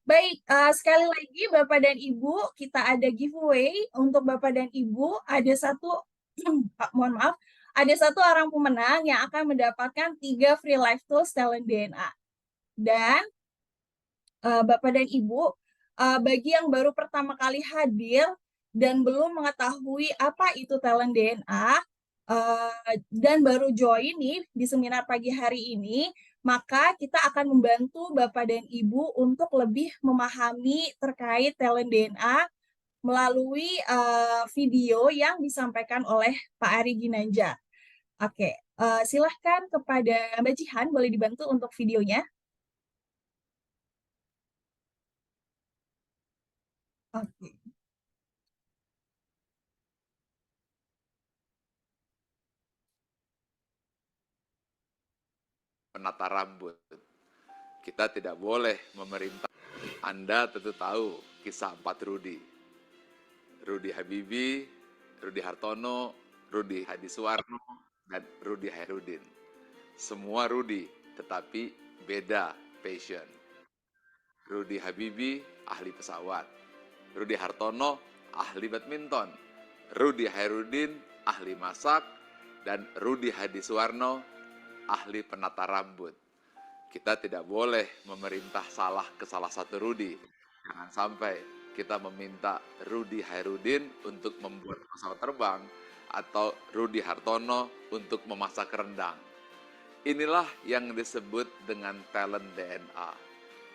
Baik, sekali lagi Bapak dan Ibu, kita ada giveaway untuk Bapak dan Ibu, ada satu mohon maaf, ada satu orang pemenang yang akan mendapatkan 3 free life tools talent DNA. Dan, Bapak dan Ibu, bagi yang baru pertama kali hadir dan belum mengetahui apa itu talent DNA, dan baru join nih di seminar pagi hari ini, maka kita akan membantu Bapak dan Ibu untuk lebih memahami terkait talent DNA melalui, video yang disampaikan oleh Pak Ari Ginanjar. Oke, silahkan kepada Mbak Jihan, boleh dibantu untuk videonya? Oke. Penata rambut. Kita tidak boleh memerintah. Anda tentu tahu kisah 4 Rudi. Rudi Habibie, Rudi Hartono, Rudi Hadisuwarno, dan Rudi Hairudin. Semua Rudi, tetapi beda passion. Rudi Habibie, ahli pesawat. Rudi Hartono, ahli badminton. Rudi Hairudin, ahli masak. Dan Rudi Hadisuwarno, ahli penata rambut. Kita tidak boleh memerintah salah ke salah satu Rudi. Jangan sampai kita meminta Rudi Hairudin untuk membuat pesawat terbang atau Rudi Hartono untuk memasak rendang. Inilah yang disebut dengan talent DNA.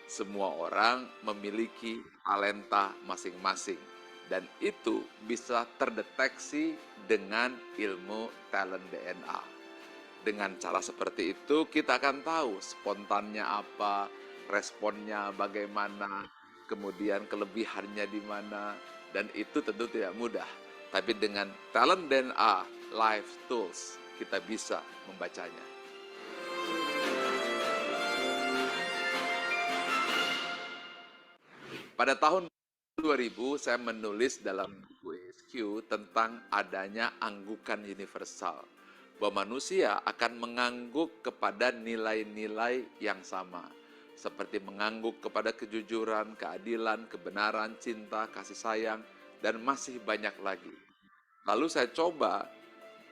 Semua orang memiliki talenta masing-masing dan itu bisa terdeteksi dengan ilmu talent DNA. Dengan cara seperti itu kita akan tahu spontannya apa, responnya bagaimana, kemudian kelebihannya di mana, dan itu tentu tidak mudah. Tapi dengan talent DNA Life Tools kita bisa membacanya. Pada tahun 2000 saya menulis dalam buku ESQ tentang adanya anggukan universal, bahwa manusia akan mengangguk kepada nilai-nilai yang sama, seperti mengangguk kepada kejujuran, keadilan, kebenaran, cinta, kasih sayang, dan masih banyak lagi. Lalu saya coba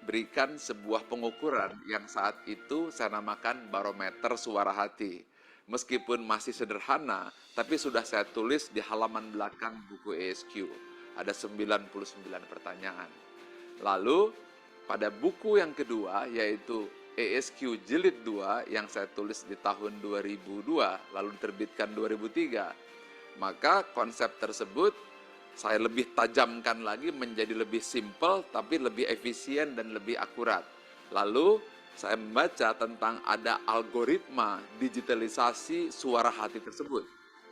berikan sebuah pengukuran yang saat itu saya namakan barometer suara hati. Meskipun masih sederhana, tapi sudah saya tulis di halaman belakang buku ESQ. Ada 99 pertanyaan. Lalu pada buku yang kedua yaitu ESQ Jilid 2 yang saya tulis di tahun 2002 lalu diterbitkan 2003, maka konsep tersebut saya lebih tajamkan lagi menjadi lebih simpel tapi lebih efisien dan lebih akurat. Lalu saya membaca tentang ada algoritma digitalisasi suara hati tersebut.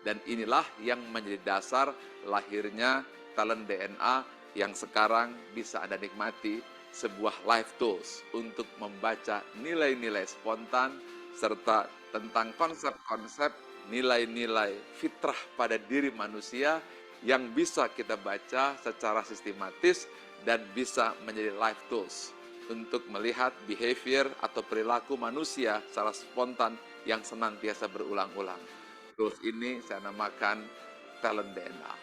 Dan inilah yang menjadi dasar lahirnya talent DNA yang sekarang bisa Anda nikmati, sebuah life tools untuk membaca nilai-nilai spontan serta tentang konsep-konsep nilai-nilai fitrah pada diri manusia yang bisa kita baca secara sistematis dan bisa menjadi life tools untuk melihat behavior atau perilaku manusia secara spontan yang senantiasa berulang-ulang. Tools ini saya namakan talent DNA.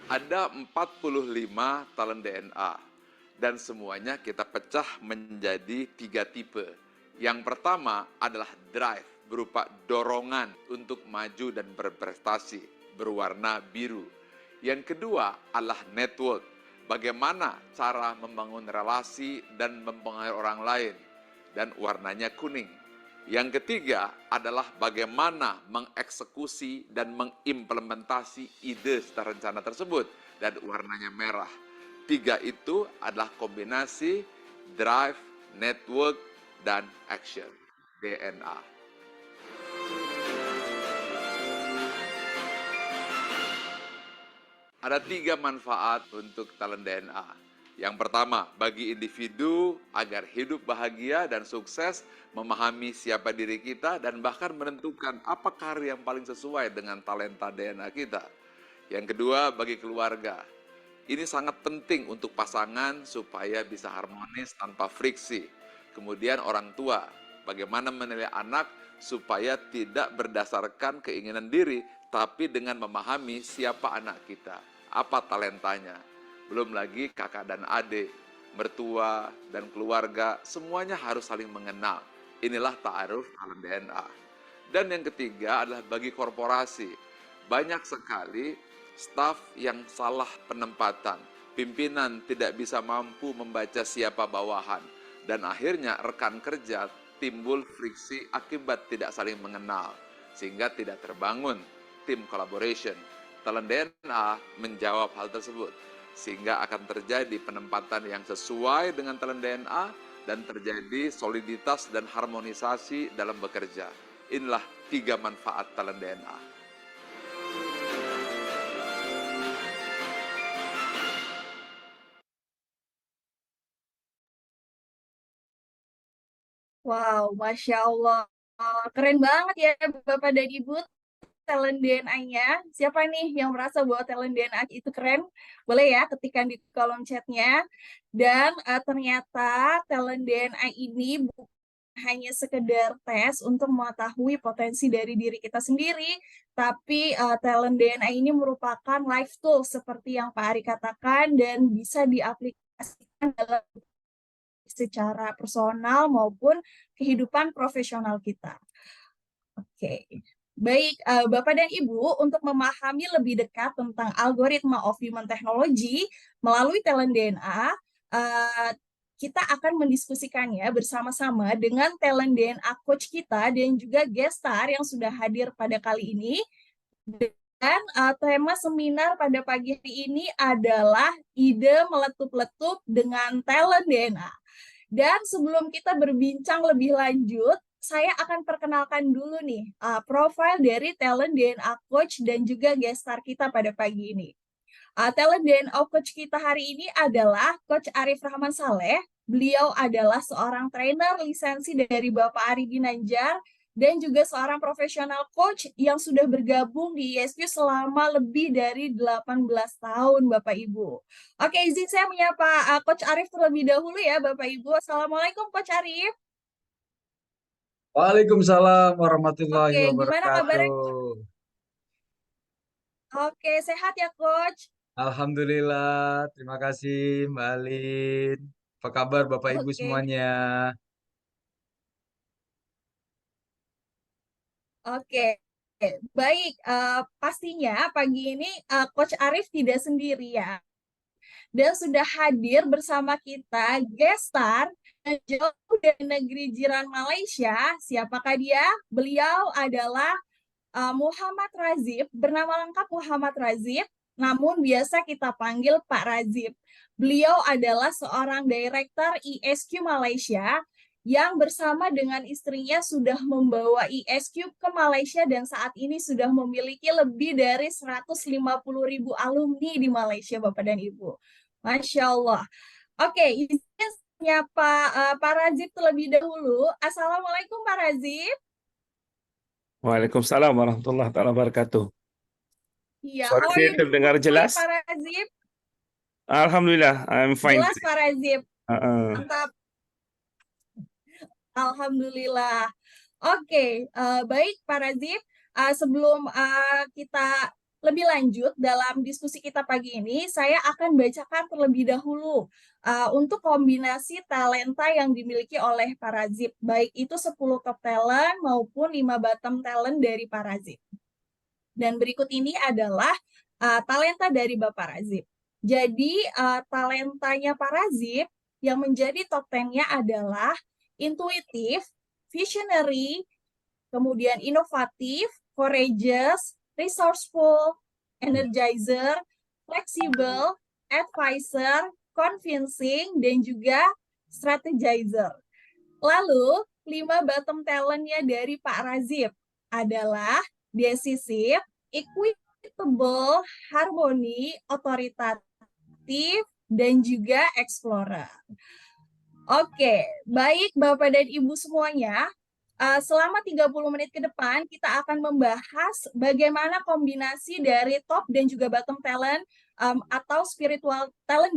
Ada 45 talent DNA dan semuanya kita pecah menjadi 3 tipe. Yang pertama adalah drive, berupa dorongan untuk maju dan berprestasi, berwarna biru. Yang kedua adalah network, bagaimana cara membangun relasi dan mempengaruhi orang lain, dan warnanya kuning. Yang ketiga adalah bagaimana mengeksekusi dan mengimplementasi ide secara rencana tersebut, dan warnanya merah. 3 itu adalah kombinasi drive, network, dan action, DNA. Ada 3 manfaat untuk talent DNA. Yang pertama, bagi individu agar hidup bahagia dan sukses, memahami siapa diri kita, dan bahkan menentukan apa karir yang paling sesuai dengan talenta DNA kita. Yang kedua, bagi keluarga. Ini sangat penting untuk pasangan supaya bisa harmonis tanpa friksi. Kemudian orang tua, Bagaimana menilai anak supaya tidak berdasarkan keinginan diri, tapi dengan memahami siapa anak kita, apa talentanya. Belum lagi kakak dan adik, mertua dan keluarga, semuanya harus saling mengenal. Inilah ta'aruf alam DNA. Dan yang ketiga adalah bagi korporasi. Banyak sekali staf yang salah penempatan. Pimpinan tidak bisa mampu membaca siapa bawahan. Dan akhirnya rekan kerja timbul friksi akibat tidak saling mengenal. Sehingga tidak terbangun tim collaboration. Talent DNA menjawab hal tersebut. Sehingga akan terjadi penempatan yang sesuai dengan talent DNA dan terjadi soliditas dan harmonisasi dalam bekerja. Inilah 3 manfaat talent DNA. Wow, Masya Allah. Keren banget ya Bapak dan Ibu talent DNA-nya. Siapa nih yang merasa bahwa talent DNA itu keren? Boleh ya ketikkan di kolom chatnya. Dan ternyata talent DNA ini bukan hanya sekedar tes untuk mengetahui potensi dari diri kita sendiri, tapi talent DNA ini merupakan life tool seperti yang Pak Ari katakan dan bisa diaplikasikan dalam secara personal maupun kehidupan profesional kita. Oke, baik Bapak dan Ibu, untuk memahami lebih dekat tentang algoritma of human technology melalui talent DNA, kita akan mendiskusikannya bersama-sama dengan talent DNA coach kita dan juga guest star yang sudah hadir pada kali ini. Dan tema seminar pada pagi hari ini adalah ide meletup-letup dengan talent DNA. Dan sebelum kita berbincang lebih lanjut, saya akan perkenalkan dulu nih profil dari talent DNA coach dan juga guest star kita pada pagi ini. Talent DNA coach kita hari ini adalah Coach Arif Rahman Saleh. Beliau adalah seorang trainer lisensi dari Bapak Ari Ginanjar dan juga seorang profesional coach yang sudah bergabung di ISQ selama lebih dari 18 tahun, Bapak Ibu. Oke, izin saya menyapa Coach Arif terlebih dahulu ya, Bapak Ibu. Assalamualaikum, Coach Arif. Waalaikumsalam warahmatullahi Oke, gimana kabarnya? wabarakatuh. Oke, sehat ya, Coach? Alhamdulillah, terima kasih Mbak Alin. Apa kabar Bapak Ibu Oke. semuanya? Oke, baik. Pastinya pagi ini Coach Arif tidak sendirian dan sudah hadir bersama kita guest star yang jauh dari negeri jiran Malaysia. Siapakah dia? Beliau adalah Muhammad Razif, bernama lengkap Muhammad Razif, namun biasa kita panggil Pak Razif. Beliau adalah seorang direktur ISQ Malaysia yang bersama dengan istrinya sudah membawa ISQ ke Malaysia dan saat ini sudah memiliki lebih dari 150.000 alumni di Malaysia, Bapak dan Ibu. Masya Allah. Oke, izinnya menyapa Pak Razif terlebih dahulu. Assalamualaikum Pak Razif. Waalaikumsalam warahmatullahi wabarakatuh. Iya, Suara how are saya you terdengar doing, jelas? Pak Razif? Alhamdulillah, I'm fine. Jelas, Pak Razif. Uh-uh. Mantap. Alhamdulillah. Oke, baik Pak Razif. Sebelum kita lebih lanjut dalam diskusi kita pagi ini, saya akan bacakan terlebih dahulu untuk kombinasi talenta yang dimiliki oleh Pak Razif, baik itu 10 top talent maupun 5 bottom talent dari Pak Razif. Dan berikut ini adalah talenta dari Bapak Razif. Jadi talentanya Pak Razif yang menjadi top 10-nya adalah intuitif, visionary, kemudian inovatif, courageous, resourceful, energizer, flexible, advisor, convincing, dan juga strategizer. Lalu, 5 bottom talent-nya dari Pak Razif adalah decisif, equitable, harmoni, otoritatif, dan juga explorer. Oke, baik Bapak dan Ibu semuanya, selama 30 menit ke depan kita akan membahas bagaimana kombinasi dari top dan juga bottom talent atau spiritual talent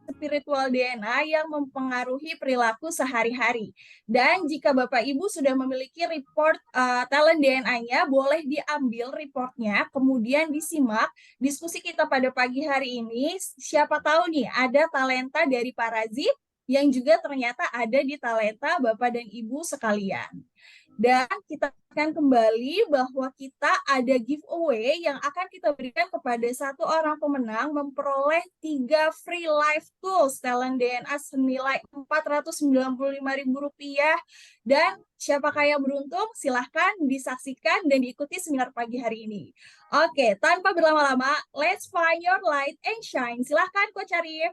spiritual DNA yang mempengaruhi perilaku sehari-hari. Dan jika Bapak Ibu sudah memiliki report talent DNA-nya, boleh diambil reportnya, kemudian disimak diskusi kita pada pagi hari ini. Siapa tahu nih ada talenta dari Pak Razif yang juga ternyata ada di talenta Bapak dan Ibu sekalian. Dan kita akan kembali bahwa kita ada giveaway yang akan kita berikan kepada satu orang pemenang memperoleh 3 free life tools talent DNA senilai Rp495.000. Dan siapakah yang beruntung? Silahkan disaksikan dan diikuti seminar pagi hari ini. Oke, tanpa berlama-lama, let's find your light and shine. Silahkan Coach Arif.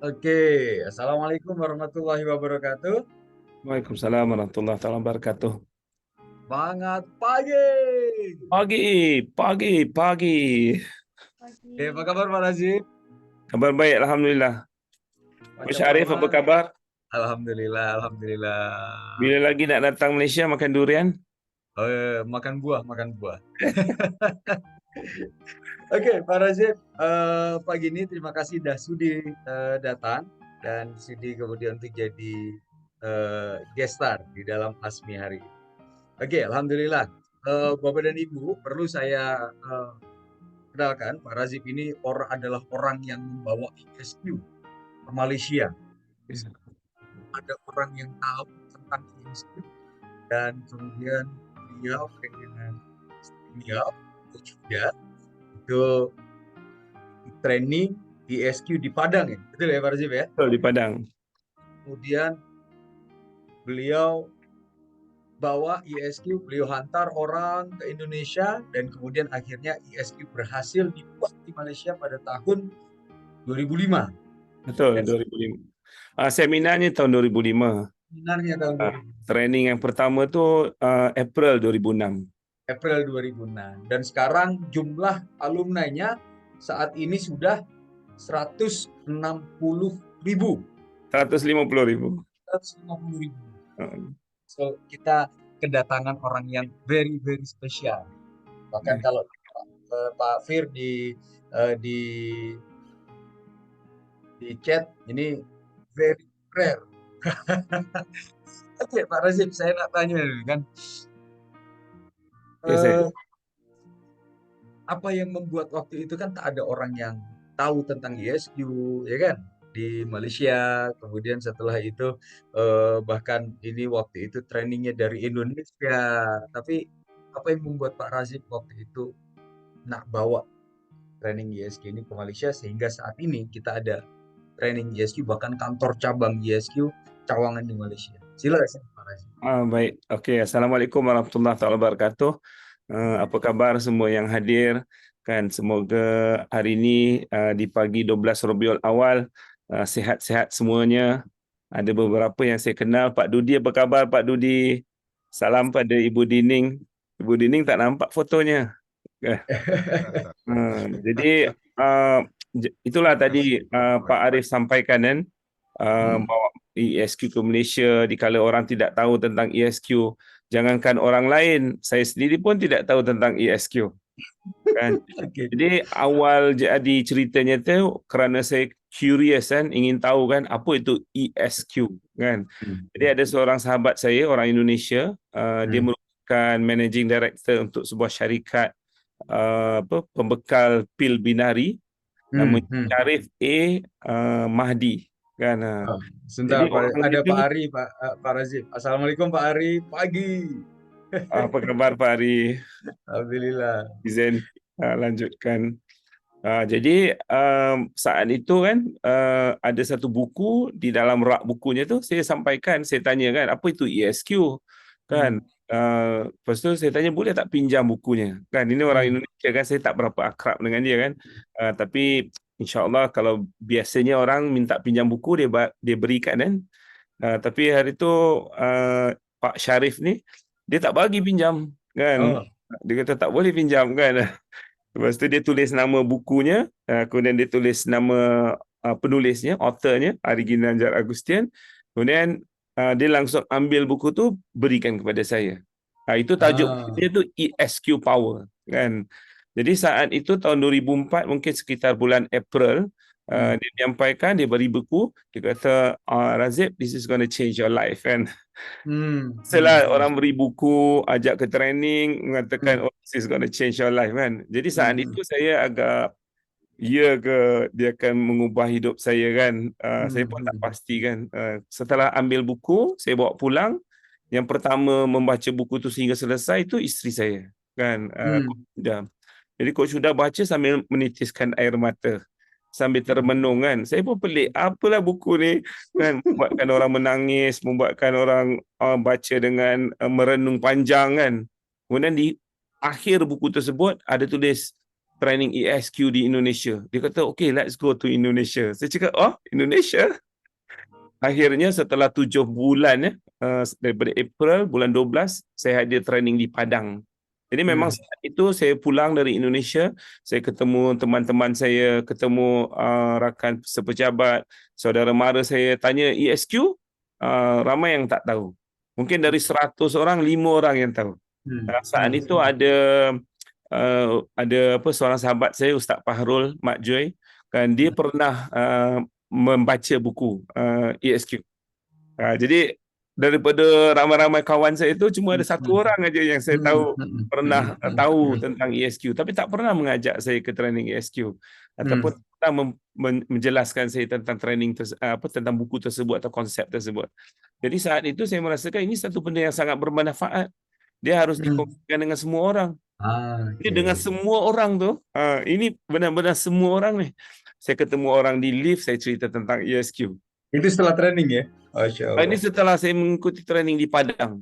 Oke, Assalamualaikum warahmatullahi wabarakatuh. Waalaikumsalam warahmatullahi wabarakatuh. Semangat pagi. Pagi. Oke, apa kabar Pak Razif? Kabar baik, Alhamdulillah. Coach Arif, apa kabar? Alhamdulillah. Bila lagi nak datang Malaysia makan durian? Makan buah. Oke, Pak Razif, pagi ini terima kasih dah sudi datang dan sudi kemudian untuk jadi guest star di dalam ASMI hari ini. Oke, Alhamdulillah. Bapak dan Ibu, perlu saya kenalkan, Pak Razif ini adalah orang yang membawa ISQ ke Malaysia. Ada orang yang tahu tentang ISQ dan kemudian beliau dengan beliau juga itu training ISQ di Padang ya, betul ya Pak Razif ya? Betul, di Padang. Kemudian beliau bawa ISQ, beliau hantar orang ke Indonesia dan kemudian akhirnya ISQ berhasil dibuat di Malaysia pada tahun 2005. Betul, 2005. Seminarnya tahun 2005. Seminarnya tahun 2005. Training yang pertama tu April 2006. April 2006. Dan sekarang jumlah alumni-nya saat ini sudah 160.000. 150.000. 150.000. So kita kedatangan orang yang very spesial. Bahkan kalau Pak Fir di chat ini very rare. Oke, Pak Razif, saya nak tanya dulu kan. Apa yang membuat waktu itu kan tak ada orang yang tahu tentang ISQ, ya kan? Di Malaysia, kemudian setelah itu bahkan ini waktu itu trainingnya dari Indonesia. Tapi apa yang membuat Pak Razif waktu itu nak bawa training ISQ ini ke Malaysia sehingga saat ini kita ada training ISQ bahkan kantor cabang ISQ Cawangan di Malaysia. Silakan Pak Razif. Baik, okey. Assalamualaikum warahmatullahi wabarakatuh. Apa kabar semua yang hadir? Kan semoga hari ini di pagi 12 Rabiul Awal sihat-sihat semuanya. Ada beberapa yang saya kenal. Pak Dudi, apa khabar Pak Dudi? Salam pada Ibu Dining. Ibu Dining tak nampak fotonya. Jadi itulah tadi Pak Arif sampaikan kan, bawa ISQ ke Malaysia dikala orang tidak tahu tentang ISQ. Jangankan orang lain, saya sendiri pun tidak tahu tentang ISQ. Kan? Jadi awal jadi ceritanya tu kerana saya curious kan, ingin tahu kan apa itu ESQ kan. Jadi ada seorang sahabat saya orang Indonesia, dia merupakan managing director untuk sebuah syarikat pembekal pil binari namanya Syarif Mahdi kan. Sebentar, ada Pak Ari, Pak Razif. Assalamualaikum Pak Ari, pagi. Apa kabar Pak Ari? Alhamdulillah. Izin lanjutkan. Jadi saat itu kan ada satu buku di dalam rak bukunya tu saya sampaikan, saya tanya kan apa itu ESQ kan. Lepas tu saya tanya boleh tak pinjam bukunya kan, ini orang Indonesia kan, saya tak berapa akrab dengan dia kan. Tapi insyaAllah kalau biasanya orang minta pinjam buku dia berikan kan. Tapi hari tu Pak Syarif ni dia tak bagi pinjam kan. Dia kata tak boleh pinjam kan. Lepas tu dia tulis nama bukunya, kemudian dia tulis nama penulisnya, authornya, Ari Ginanjar Agustian. Kemudian dia langsung ambil buku tu berikan kepada saya. Itu tajuk dia tu ESQ Power kan. Jadi saat itu tahun 2004 mungkin sekitar bulan April, Dia menyampaikan, dia beri buku, dia kata, Razib, this is going to change your life kan. Setelah orang beri buku, ajak ke training, mengatakan, oh, this is going to change your life kan. Jadi saat itu saya agak, ya ke dia akan mengubah hidup saya kan. Saya pun tak pasti kan. Setelah ambil buku, saya bawa pulang. Yang pertama membaca buku tu sehingga selesai itu isteri saya kan. Coach Huda. Jadi Coach Huda baca sambil menitiskan air mata, sambil termenung kan. Saya pun pelik, apalah buku ni kan, membuatkan orang menangis, membuatkan orang baca dengan merenung panjang kan. Kemudian di akhir buku tersebut ada tulis training ESQ di Indonesia. Dia kata, okay, let's go to Indonesia. Saya cakap, oh, Indonesia? Akhirnya setelah 7 bulan, daripada April, bulan 12, saya hadir training di Padang. Jadi memang saat itu saya pulang dari Indonesia, saya ketemu teman-teman saya, ketemu rakan sepejabat, saudara mara saya, tanya ESQ, ramai yang tak tahu. Mungkin dari 100 orang, 5 orang yang tahu. Saat itu ada seorang sahabat saya, Ustaz Fahrul Mak Joy, kan dia pernah membaca buku ESQ. Jadi daripada ramai-ramai kawan saya itu cuma ada 1 orang aja yang saya tahu pernah tahu tentang ESQ, tapi tak pernah mengajak saya ke training ESQ ataupun pernah menjelaskan saya tentang training tentang buku tersebut atau konsep tersebut. Jadi saat itu saya merasakan ini satu benda yang sangat bermanfaat. Dia harus dikongsikan dengan semua orang. Jadi dengan semua orang tu, ini benar-benar semua orang ni. Saya ketemu orang di lift, saya cerita tentang ESQ. Itu setelah training ya? Masya Allah. Ini setelah saya mengikuti training di Padang.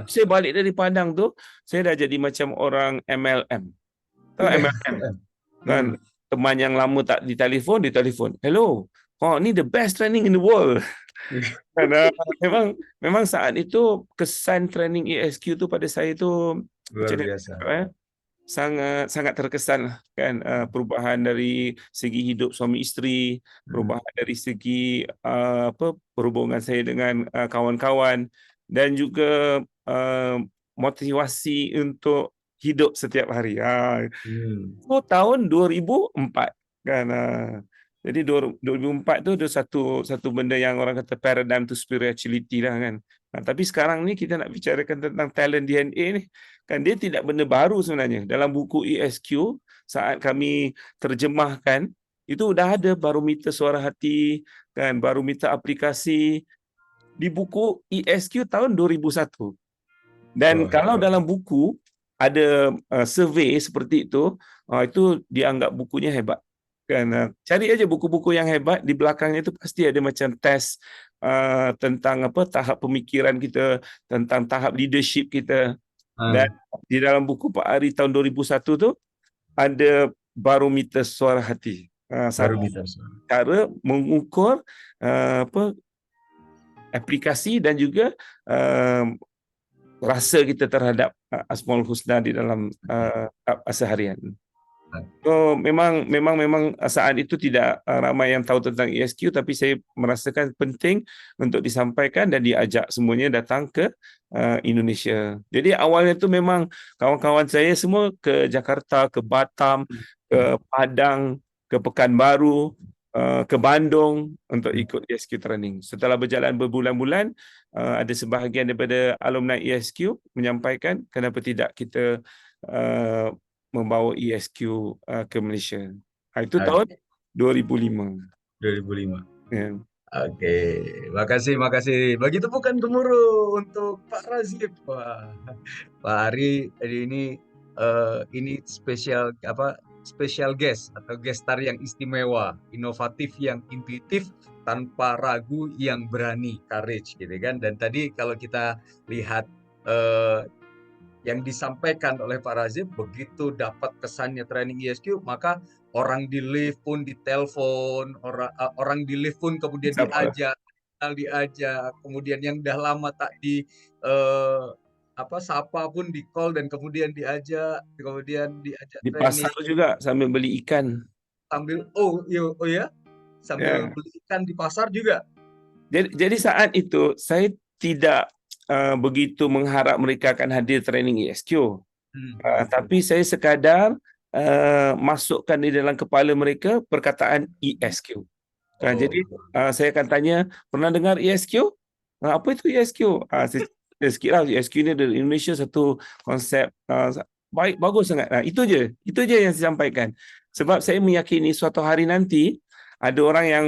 Saya balik dari Padang tu, saya dah jadi macam orang MLM. Tahu MLM? Kan, teman yang lama tak ditelefon, hello, ni the best training in the world. Karena memang saat itu kesan training ESQ tu pada saya tu luar biasa. Sangat terkesan kan, perubahan dari segi hidup suami isteri, perubahan dari segi perhubungan saya dengan kawan-kawan, dan juga motivasi untuk hidup setiap hari. Tahun 2004 kan. Jadi 2004 tu ada satu benda yang orang kata paradigm to spirituality lah kan. Tapi sekarang ni kita nak bicarakan tentang talent DNA ni, kan dia tidak benda baru sebenarnya. Dalam buku ESQ, saat kami terjemahkan, itu dah ada barometer suara hati, kan, barometer aplikasi di buku ESQ tahun 2001. Dan kalau dalam buku ada survei seperti itu dianggap bukunya hebat. Kan, cari aja buku-buku yang hebat, di belakangnya itu pasti ada macam test tentang tahap pemikiran kita, tentang tahap leadership kita. Dan di dalam buku Pak Ari tahun 2001 tu ada barometer suara hati. Cara mengukur aplikasi dan juga rasa kita terhadap Asmaul Husna di dalam seharian. So memang saat itu tidak ramai yang tahu tentang ESQ, tapi saya merasakan penting untuk disampaikan dan diajak semuanya datang ke Indonesia. Jadi awalnya tu memang kawan-kawan saya semua ke Jakarta, ke Batam, ke Padang, ke Pekanbaru, ke Bandung untuk ikut ESQ training. Setelah berjalan berbulan-bulan, ada sebahagian daripada alumni ESQ menyampaikan kenapa tidak kita membawa ESQ ke Malaysia. Itu tahun 2005. 2005. Ya. Oke, makasih. Bagi tepukan gemuruh untuk Pak Razib. Wah, Pak Ari ini special guest atau guest star yang istimewa, inovatif yang intuitif, tanpa ragu yang berani, courage gitu kan. Dan tadi kalau kita lihat yang disampaikan oleh Pak Razib, begitu dapat kesannya training ESQ, maka orang di lift pun ditelepon, orang di lift pun kemudian diajak, kemudian yang dah lama tak sapa pun di call dan kemudian diajak Di training. pasar juga sambil beli ikan. Sambil beli ikan di pasar juga. Jadi saat itu saya tidak begitu mengharap mereka akan hadir training ESQ. Tapi saya sekadar masukkan di dalam kepala mereka perkataan ESQ. Jadi saya akan tanya, pernah dengar ESQ? Apa itu ESQ? Saya sikit lah, ESQ ni dari Indonesia satu konsep baik, bagus sangat. Itu je yang saya sampaikan. Sebab saya meyakini suatu hari nanti ada orang yang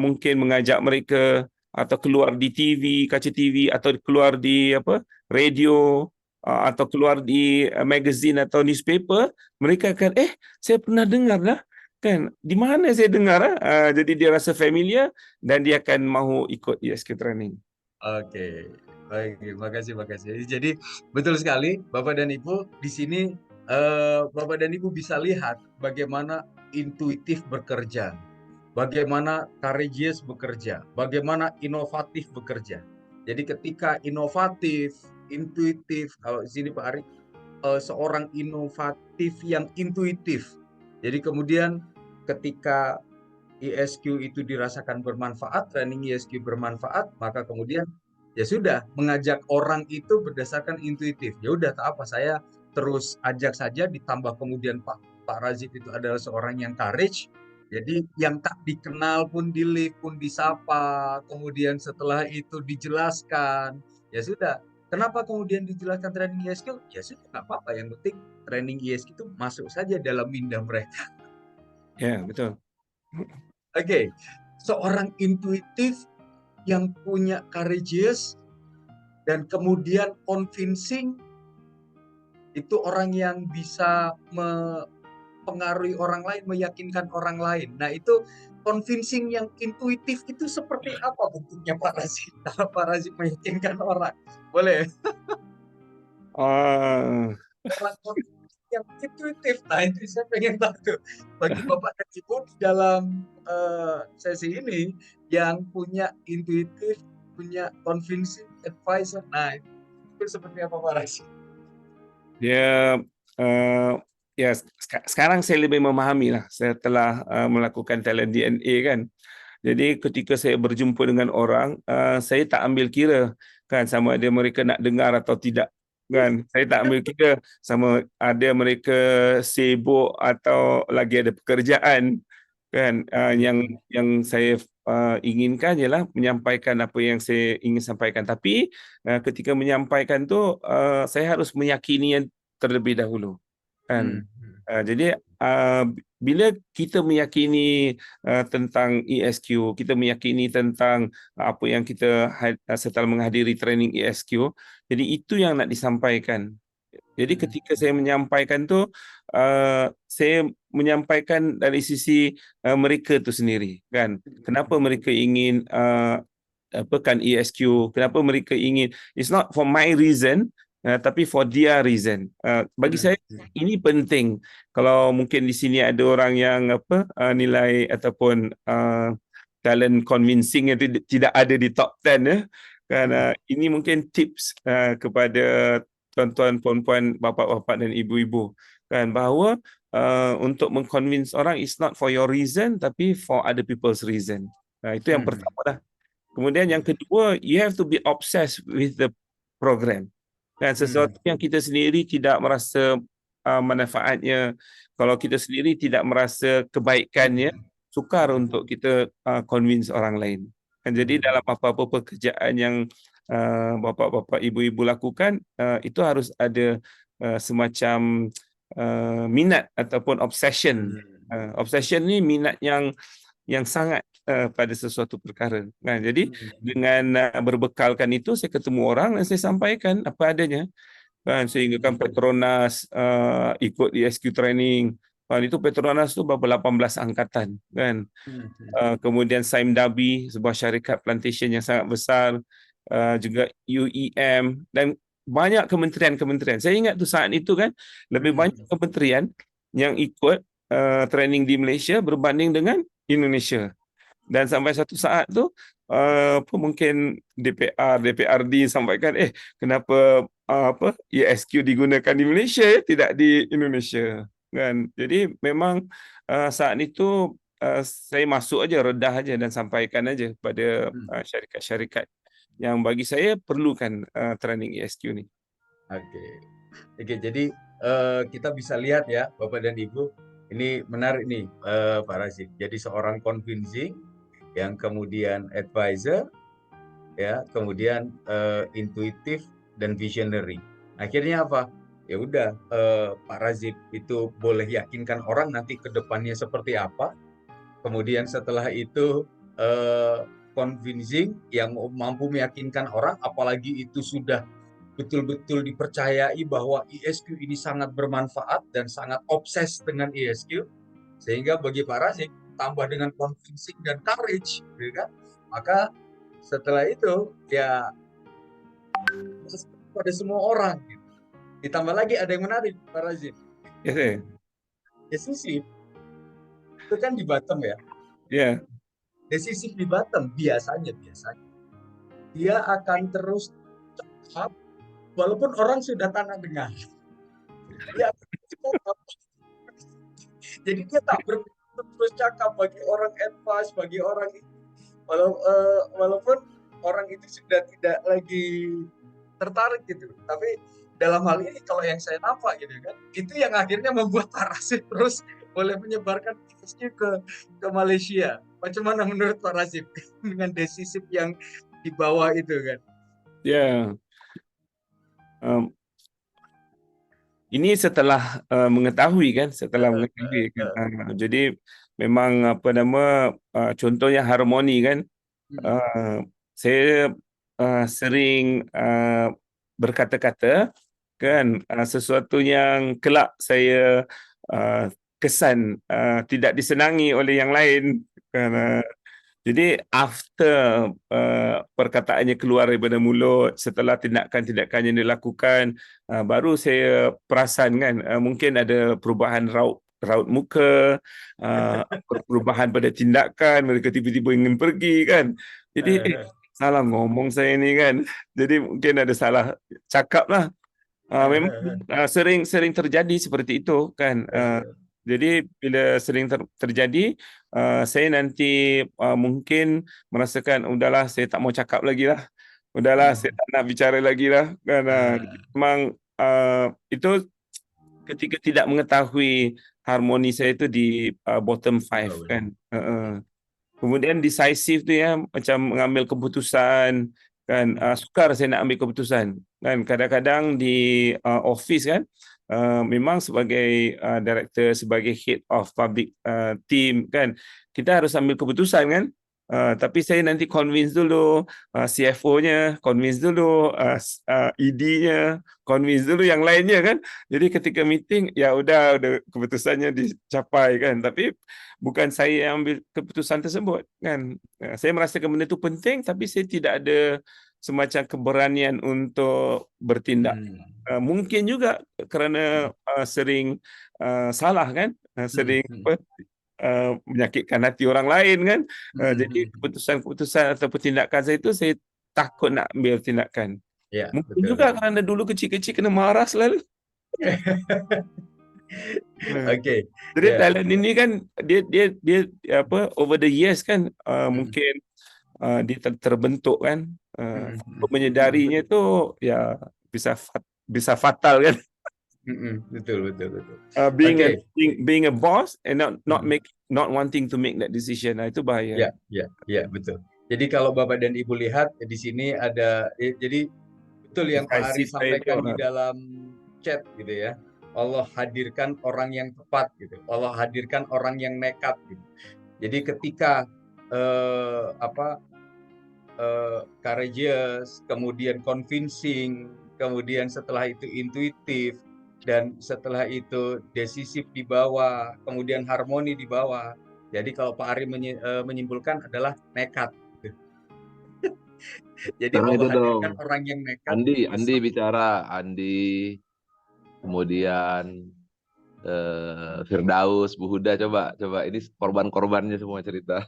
mungkin mengajak mereka atau keluar di TV, kaca TV, atau keluar di radio, atau keluar di magazine atau newspaper, mereka akan saya pernah dengar lah, kan, di mana saya dengar jadi dia rasa familiar dan dia akan mahu ikut ESQ training. Oke, baik, makasih. Jadi betul sekali, Bapak dan Ibu, di sini Bapak dan Ibu bisa lihat bagaimana intuitif bekerja, bagaimana courageous bekerja, bagaimana inovatif bekerja. Jadi ketika inovatif, intuitif, kalau di sini Pak Ari, seorang inovatif yang intuitif. Jadi kemudian ketika ESQ itu dirasakan bermanfaat, training ESQ bermanfaat, maka kemudian ya sudah mengajak orang itu berdasarkan intuitif. Ya udah, tak apa, saya terus ajak saja, ditambah kemudian Pak Razif itu adalah seorang yang courage. Jadi yang tak dikenal pun di lift pun disapa, kemudian setelah itu dijelaskan. Ya sudah, kenapa kemudian dijelaskan training ESQ? Ya sudah, nggak apa-apa, yang penting training ESQ itu masuk saja dalam minda mereka. Ya, betul. Oke, seorang intuitif yang punya courageous dan kemudian convincing, itu orang yang bisa mempengaruhi orang lain, meyakinkan orang lain. Nah, itu convincing yang intuitif itu seperti apa bentuknya Pak Razif? Kalau Pak Razif meyakinkan orang, boleh? Orang yang intuitif. Nah, itu saya pengen tahu bagi Bapak dan Ibu di dalam sesi ini yang punya intuitif, punya convincing advisor. Nah, itu seperti apa Pak Razif? Dia ya sekarang saya lebih memahami lah. Saya telah melakukan talent DNA kan. Jadi ketika saya berjumpa dengan orang, saya tak ambil kira kan sama ada mereka nak dengar atau tidak, kan. Saya tak ambil kira sama ada mereka sibuk atau lagi ada pekerjaan, kan. Yang saya inginkan ialah menyampaikan apa yang saya ingin sampaikan. Tapi ketika menyampaikan tu saya harus meyakini yang terlebih dahulu, kan. Jadi bila kita meyakini tentang ESQ, kita meyakini tentang apa yang kita setelah menghadiri training ESQ, jadi itu yang nak disampaikan. Jadi ketika saya menyampaikan tu, saya menyampaikan dari sisi mereka tu sendiri, kan. Kenapa mereka ingin kan ESQ? Kenapa mereka ingin? It's not for my reason, tapi for their reason. Bagi saya ini penting. Kalau mungkin di sini ada orang yang nilai ataupun talent convincing yang tidak ada di top 10 ya. Kan ini mungkin tips kepada tuan-tuan, puan-puan, bapa-bapa dan ibu-ibu, kan, bahawa untuk mengconvince orang is not for your reason tapi for other people's reason. Itu yang pertama dah. Kemudian yang kedua, you have to be obsessed with the program. Dan sesuatu yang kita sendiri tidak merasa manfaatnya, kalau kita sendiri tidak merasa kebaikannya, sukar untuk kita convince orang lain. Dan jadi dalam apa-apa pekerjaan yang bapa-bapa, ibu-ibu lakukan, itu harus ada semacam minat ataupun obsession. Obsession ni minat yang sangat pada sesuatu perkara. Nah, jadi dengan berbekalkan itu, saya ketemu orang dan saya sampaikan apa adanya. Kan, sehingga kan Petronas ikut ESQ training. Itu Petronas tu berapa 18 angkatan, kan. Kemudian Saim Dhabi, sebuah syarikat plantation yang sangat besar, juga UEM dan banyak kementerian-kementerian. Saya ingat tu saat itu kan lebih banyak kementerian yang ikut training di Malaysia berbanding dengan Indonesia. Dan sampai satu saat tu mungkin DPRD sampaikan kenapa ESQ digunakan di Malaysia tidak di Indonesia, kan. Jadi memang saat itu saya masuk aja, redah aja dan sampaikan aja pada syarikat-syarikat yang bagi saya perlukan training ESQ ni. Oke. Oke, jadi kita bisa lihat ya, Bapak dan Ibu, ini menarik nih, Pak Razif. Jadi seorang convincing, yang kemudian advisor, ya, kemudian intuitif dan visionary. Akhirnya apa? Ya udah, Pak Razif itu boleh yakinkan orang nanti ke depannya seperti apa. Kemudian setelah itu convincing yang mampu meyakinkan orang, apalagi itu sudah betul-betul dipercayai bahwa ESQ ini sangat bermanfaat dan sangat obses dengan ESQ, sehingga bagi Pak Razik tambah dengan convincing dan courage, gitu kan? Maka setelah itu ya pada semua orang. Gitu. Ditambah lagi ada yang menarik Pak Razik. Ya, saya. Decisif itu kan di bottom ya. Ya. Decisif di bottom biasanya dia akan terus cakap walaupun orang sudah tanah dengar. Dia akan terus cakap. Jadi dia tak terus cakap bagi orang advice, bagi orang walaupun orang itu sudah tidak lagi tertarik gitu. Tapi dalam hal ini kalau yang saya nampak gitu kan, itu yang akhirnya membuat Pak Rasid terus boleh menyebarkan ESQ ke Malaysia. Bagaimana menurut Pak Rasid dengan decisif yang di bawah itu kan? Ya. Ini setelah mengetahui kan, jadi memang apa nama contohnya harmoni kan. Saya sering berkata-kata kan, sesuatu yang kelak saya kesan tidak disenangi oleh yang lain kan. Jadi after perkataannya keluar daripada mulut, setelah tindakan-tindakan yang dilakukan, baru saya perasan kan, mungkin ada perubahan raut muka, perubahan pada tindakan, mereka tiba-tiba ingin pergi kan. Jadi salah ngomong saya ni kan. Jadi mungkin ada salah cakap lah. Memang sering terjadi seperti itu kan. Jadi bila sering terjadi, saya nanti mungkin merasakan udahlah saya tak mau cakap lagi lah. Udahlah saya tak nak bicara lagi lah. Karena memang itu ketika tidak mengetahui harmoni saya itu di bottom 5 kan. Kemudian decisive tu ya, macam mengambil keputusan kan, sukar saya nak ambil keputusan kan. Kadang-kadang di office kan, memang sebagai director, sebagai head of public team kan, kita harus ambil keputusan kan. Tapi saya nanti convince dulu CFO-nya, convince dulu ED-nya, convince dulu yang lainnya kan. Jadi ketika meeting ya udah keputusannya dicapai kan. Tapi bukan saya yang ambil keputusan tersebut kan. Saya merasakan benda itu penting, tapi saya tidak ada semacam keberanian untuk bertindak. Mungkin juga kerana sering salah kan, sering menyakitkan hati orang lain kan. Jadi keputusan ataupun tindakan saya itu saya takut nak ambil tindakan. Ya, Mungkin betul. juga kerana dulu kecil-kecil kena marah selalu. Oke. Jadi talent ini kan dia apa, over the years kan, mungkin dia terbentuk kan. Menyedarinya tu ya bisa fatal kan. Betul. Being a boss and not wanting to make that decision, itu bahaya. Ya, betul. Jadi kalau Bapak dan Ibu lihat di sini ada, jadi betul yang Pak Ari sampaikan di dalam chat gitu ya. Allah hadirkan orang yang tepat gitu. Allah hadirkan orang yang nekat gitu. Jadi ketika courageous, kemudian convincing, kemudian setelah itu intuitif, dan setelah itu decisif di bawah, kemudian harmoni di bawah. Jadi kalau Pak Ari menyimpulkan adalah nekat. Jadi Allah hadirkan orang yang nekat. Andi bicara, Andi, kemudian Firdaus, Bu Huda, coba ini korban-korbannya semua cerita.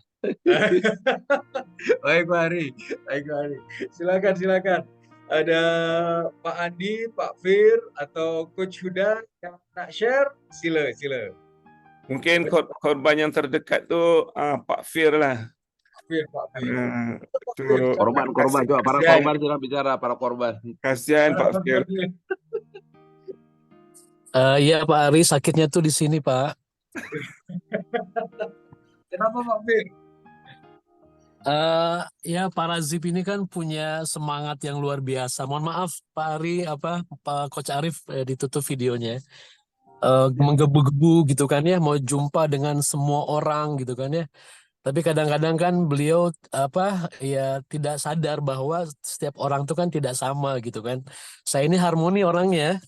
Baik Pak Ari. Silakan. Ada Pak Andi, Pak Fir, atau Coach Huda yang nak share, sila. Mungkin korban yang terdekat tu Pak Fir lah. Pak Fir. Korban, coba para korban sudah bicara, para korban. Kasihan Pak Fir. Iya Pak Ari, sakitnya tuh di sini Pak. Kenapa Pak Fir? Ya para Zip ini kan punya semangat yang luar biasa. Mohon maaf Pak Ari, Pak Coach Arif ditutup videonya. Menggebu-gebu gitu kan ya, mau jumpa dengan semua orang gitu kan ya. Tapi kadang-kadang kan beliau ya tidak sadar bahwa setiap orang tuh kan tidak sama gitu kan. Saya ini harmoni orangnya.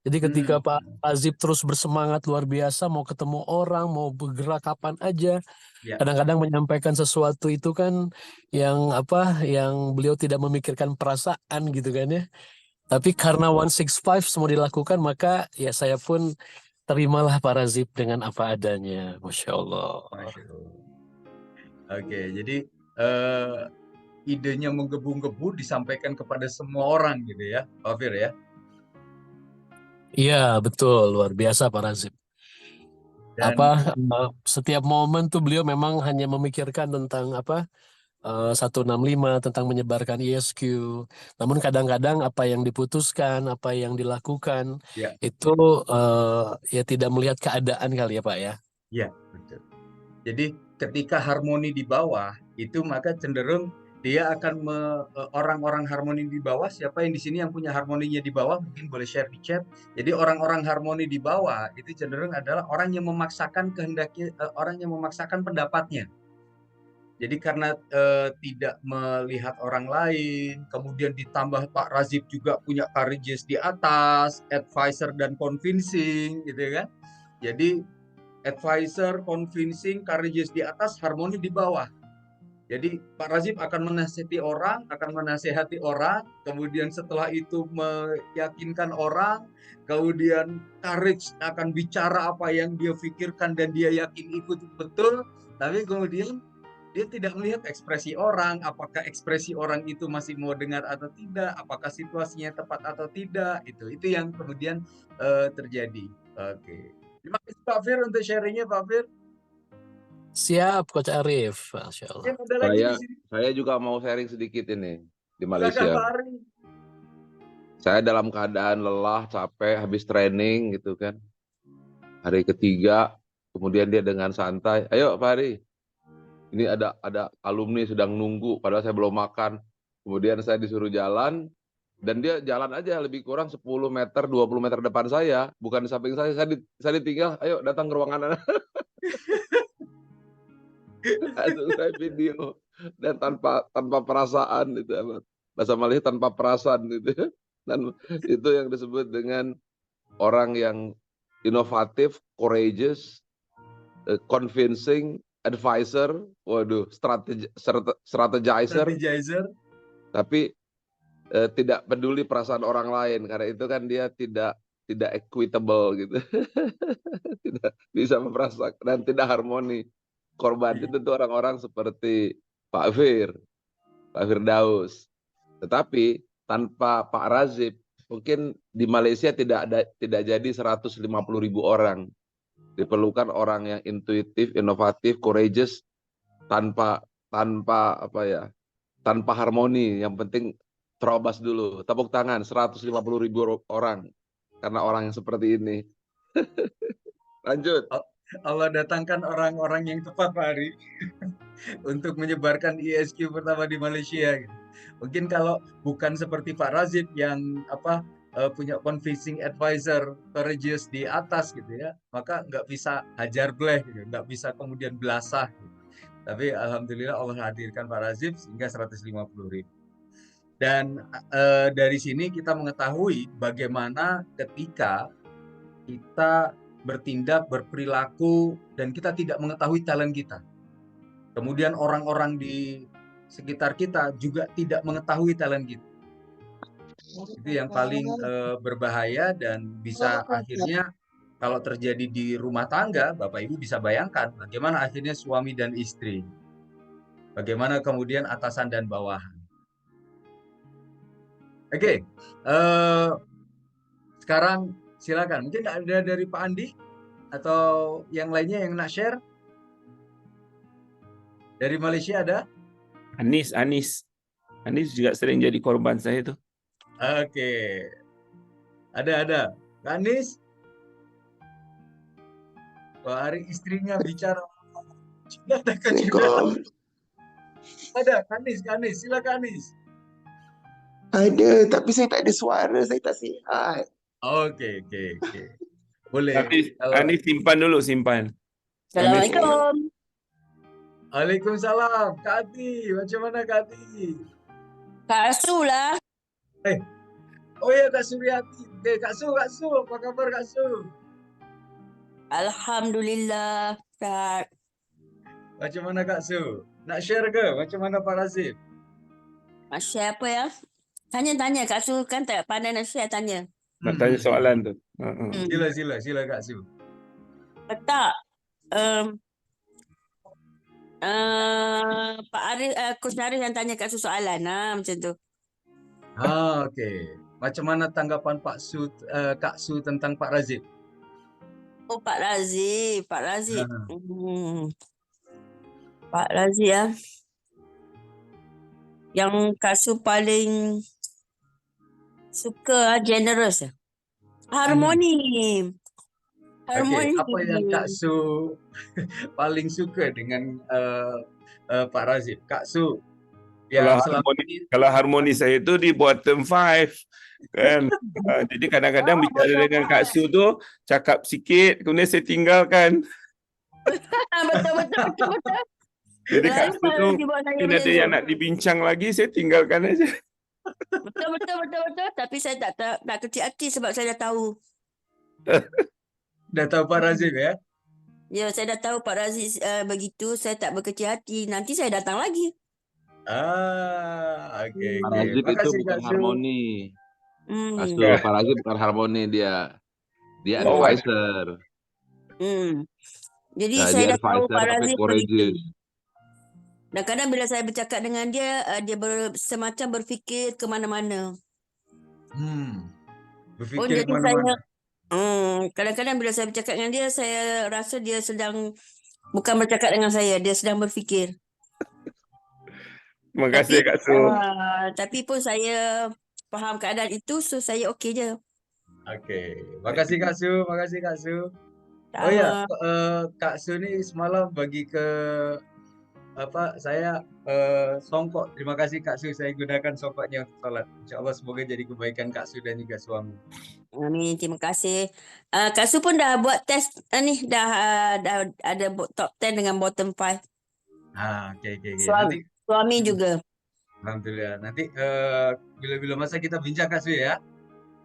Jadi ketika Pak Azib terus bersemangat luar biasa mau ketemu orang, mau bergerak kapan aja, Ya. kadang-kadang menyampaikan sesuatu itu kan yang beliau tidak memikirkan perasaan gitu kan ya. Tapi karena 165 semua dilakukan, maka ya saya pun terimalah Pak Razib dengan apa adanya. Masya Allah. Masya Allah. Oke, jadi idenya menggebu-gebu disampaikan kepada semua orang gitu ya, Pak Fir ya. Iya betul, luar biasa Pak Razib. Dan Setiap momen tuh beliau memang hanya memikirkan tentang 165 tentang menyebarkan ESQ. Namun kadang-kadang apa yang diputuskan, apa yang dilakukan ya, itu ya tidak melihat keadaan kali ya Pak ya. ya, betul. Jadi ketika harmoni di bawah itu maka cenderung dia akan orang-orang harmoni di bawah, siapa yang di sini yang punya harmoninya di bawah mungkin boleh share di chat. Jadi orang-orang harmoni di bawah itu cenderung adalah orang yang memaksakan kehendaknya, orang yang memaksakan pendapatnya. Jadi karena tidak melihat orang lain, kemudian ditambah Pak Razib juga punya courageous di atas, advisor dan convincing gitu kan. Jadi advisor, convincing, courageous di atas, harmoni di bawah. Jadi Pak Razib akan menasihati orang, akan menasehati orang, kemudian setelah itu meyakinkan orang, kemudian courage akan bicara apa yang dia pikirkan dan dia yakin itu betul, tapi kemudian dia tidak melihat ekspresi orang, apakah ekspresi orang itu masih mau dengar atau tidak, apakah situasinya tepat atau tidak, itu yang kemudian terjadi. Oke. Terima kasih Pak Fir untuk sharingnya Pak Fir. Siap Coach Arif, Masya Allah. Yang ada lagi di sini. Saya juga mau sharing sedikit ini di Silakan, Malaysia. Pak Ari. Saya dalam keadaan lelah, capek, habis training gitu kan. Hari ketiga, kemudian dia dengan santai, ayo Pak Ari, ini ada alumni sedang nunggu, padahal saya belum makan. Kemudian saya disuruh jalan, dan dia jalan aja lebih kurang 10 meter, 20 meter depan saya, bukan di samping saya ditinggal, ayo datang ke ruangan. Langsung saya video, dan tanpa perasaan itu, bahasa Malaysia tanpa perasaan gitu. Dan itu yang disebut dengan orang yang inovatif, courageous, convincing, advisor, waduh, strategizer, tapi tidak peduli perasaan orang lain, karena itu kan dia tidak equitable gitu. Tidak bisa merasakan dan tidak harmoni. Korban itu tuh orang-orang seperti Pak Firdaus. Tetapi tanpa Pak Razib, mungkin di Malaysia tidak jadi 150.000 orang. Diperlukan orang yang intuitif, inovatif, courageous, tanpa harmoni. Yang penting terobos dulu. Tepuk tangan 150.000 orang karena orang yang seperti ini. Lanjut. Allah datangkan orang-orang yang tepat Pak Ari untuk menyebarkan ESQ pertama di Malaysia. Mungkin kalau bukan seperti Pak Razib yang punya convincing advisor courageous di atas gitu ya, maka nggak bisa hajar bleh gitu, nggak bisa kemudian belasah gitu. Tapi alhamdulillah Allah hadirkan Pak Razib sehingga 150.000. Dan dari sini kita mengetahui bagaimana ketika kita bertindak, berperilaku, dan kita tidak mengetahui talent kita. Kemudian orang-orang di sekitar kita juga tidak mengetahui talent kita. Itu yang paling berbahaya dan bisa akhirnya kalau terjadi di rumah tangga, Bapak Ibu bisa bayangkan bagaimana akhirnya suami dan istri. Bagaimana kemudian atasan dan bawahan. Oke, sekarang silakan. Mungkin ada dari Pak Andi atau yang lainnya yang nak share? Dari Malaysia ada? Anis juga sering jadi korban saya itu. Oke. Ada. Pak Anis? Pak Ari istrinya bicara. Sudah ada Coach Yuda. Assalamualaikum. Ada, Kanis, silakan Kanis. Ada, tapi saya tak ada suara, saya tak sihat. Oke. Boleh. Tapi Kalau ini simpan dulu, simpan. Assalamualaikum. Waalaikumsalam, Kak Ati. Macam mana Kak Ati? Kak Asu lah. Oh ya, Kak Suryati. Kak Su, apa kabar Kak Su? Alhamdulillah. Kak. Macam mana Kak Su? Nak share ke? Macam mana Pak Razif? Masih apa ya? Tanya Kak Su kan tak pandai nak share tanya. Nak tanya soalan tu. Sila Kak Su. Tak. Pak Arif, Coach Arif yang tanya Kak Su soalan. Macam tu. Okey. Macam mana tanggapan Kak Su tentang Pak Razif? Oh, Pak Razif. Ha. Pak Razif ya. Yang Kak Su paling suka generous. Harmoni. Okey, apa yang Kak Su paling suka dengan Pak Razif? Kak Su yang selama ini Kalau harmoni saya tu di bottom 5 kan. Jadi kadang-kadang bicara dengan Kak Su tu cakap sikit kemudian saya tinggalkan. Betul. Jadi Kak Su tu mungkin ada yang nak dibincang lagi, saya tinggalkan aja. Betul. Tapi saya tak kecil hati sebab saya dah tahu. dah tahu Pak Razif ya? Ya, saya dah tahu Pak Razif begitu. Saya tak berkecil hati. Nanti saya datang lagi. Okey. Pak Razif itu Makasih bukan Kak Su. harmoni. Asu, Ya. Pak Razif bukan harmoni dia. Dia Oh, advisor. Jadi Nah, saya dia dah tahu advisor Pak tapi Razif courageous. begitu. Dan kadang bila saya bercakap dengan dia, dia semacam berfikir ke mana-mana. Berfikir Jadi kemana-mana. kadang-kadang bila saya bercakap dengan dia, saya rasa dia sedang bukan bercakap dengan saya, dia sedang berfikir. Terima kasih Kak Su. Tapi pun saya faham keadaan itu, so saya okey je. Okey. Makasih Kak Su. Tak Oh ya, apa. Kak Su ni semalam bagi ke saya songkok. Terima kasih Kak Su, saya gunakan songkoknya untuk solat. InsyaAllah semoga jadi kebaikan Kak Su dan juga suami. Amin, terima kasih. Kak Su pun dah buat test ni, dah ada top 10 dengan bottom 5. Okey. Suami juga. Alhamdulillah. Nanti bila-bila masa kita bincang Kak Su ya.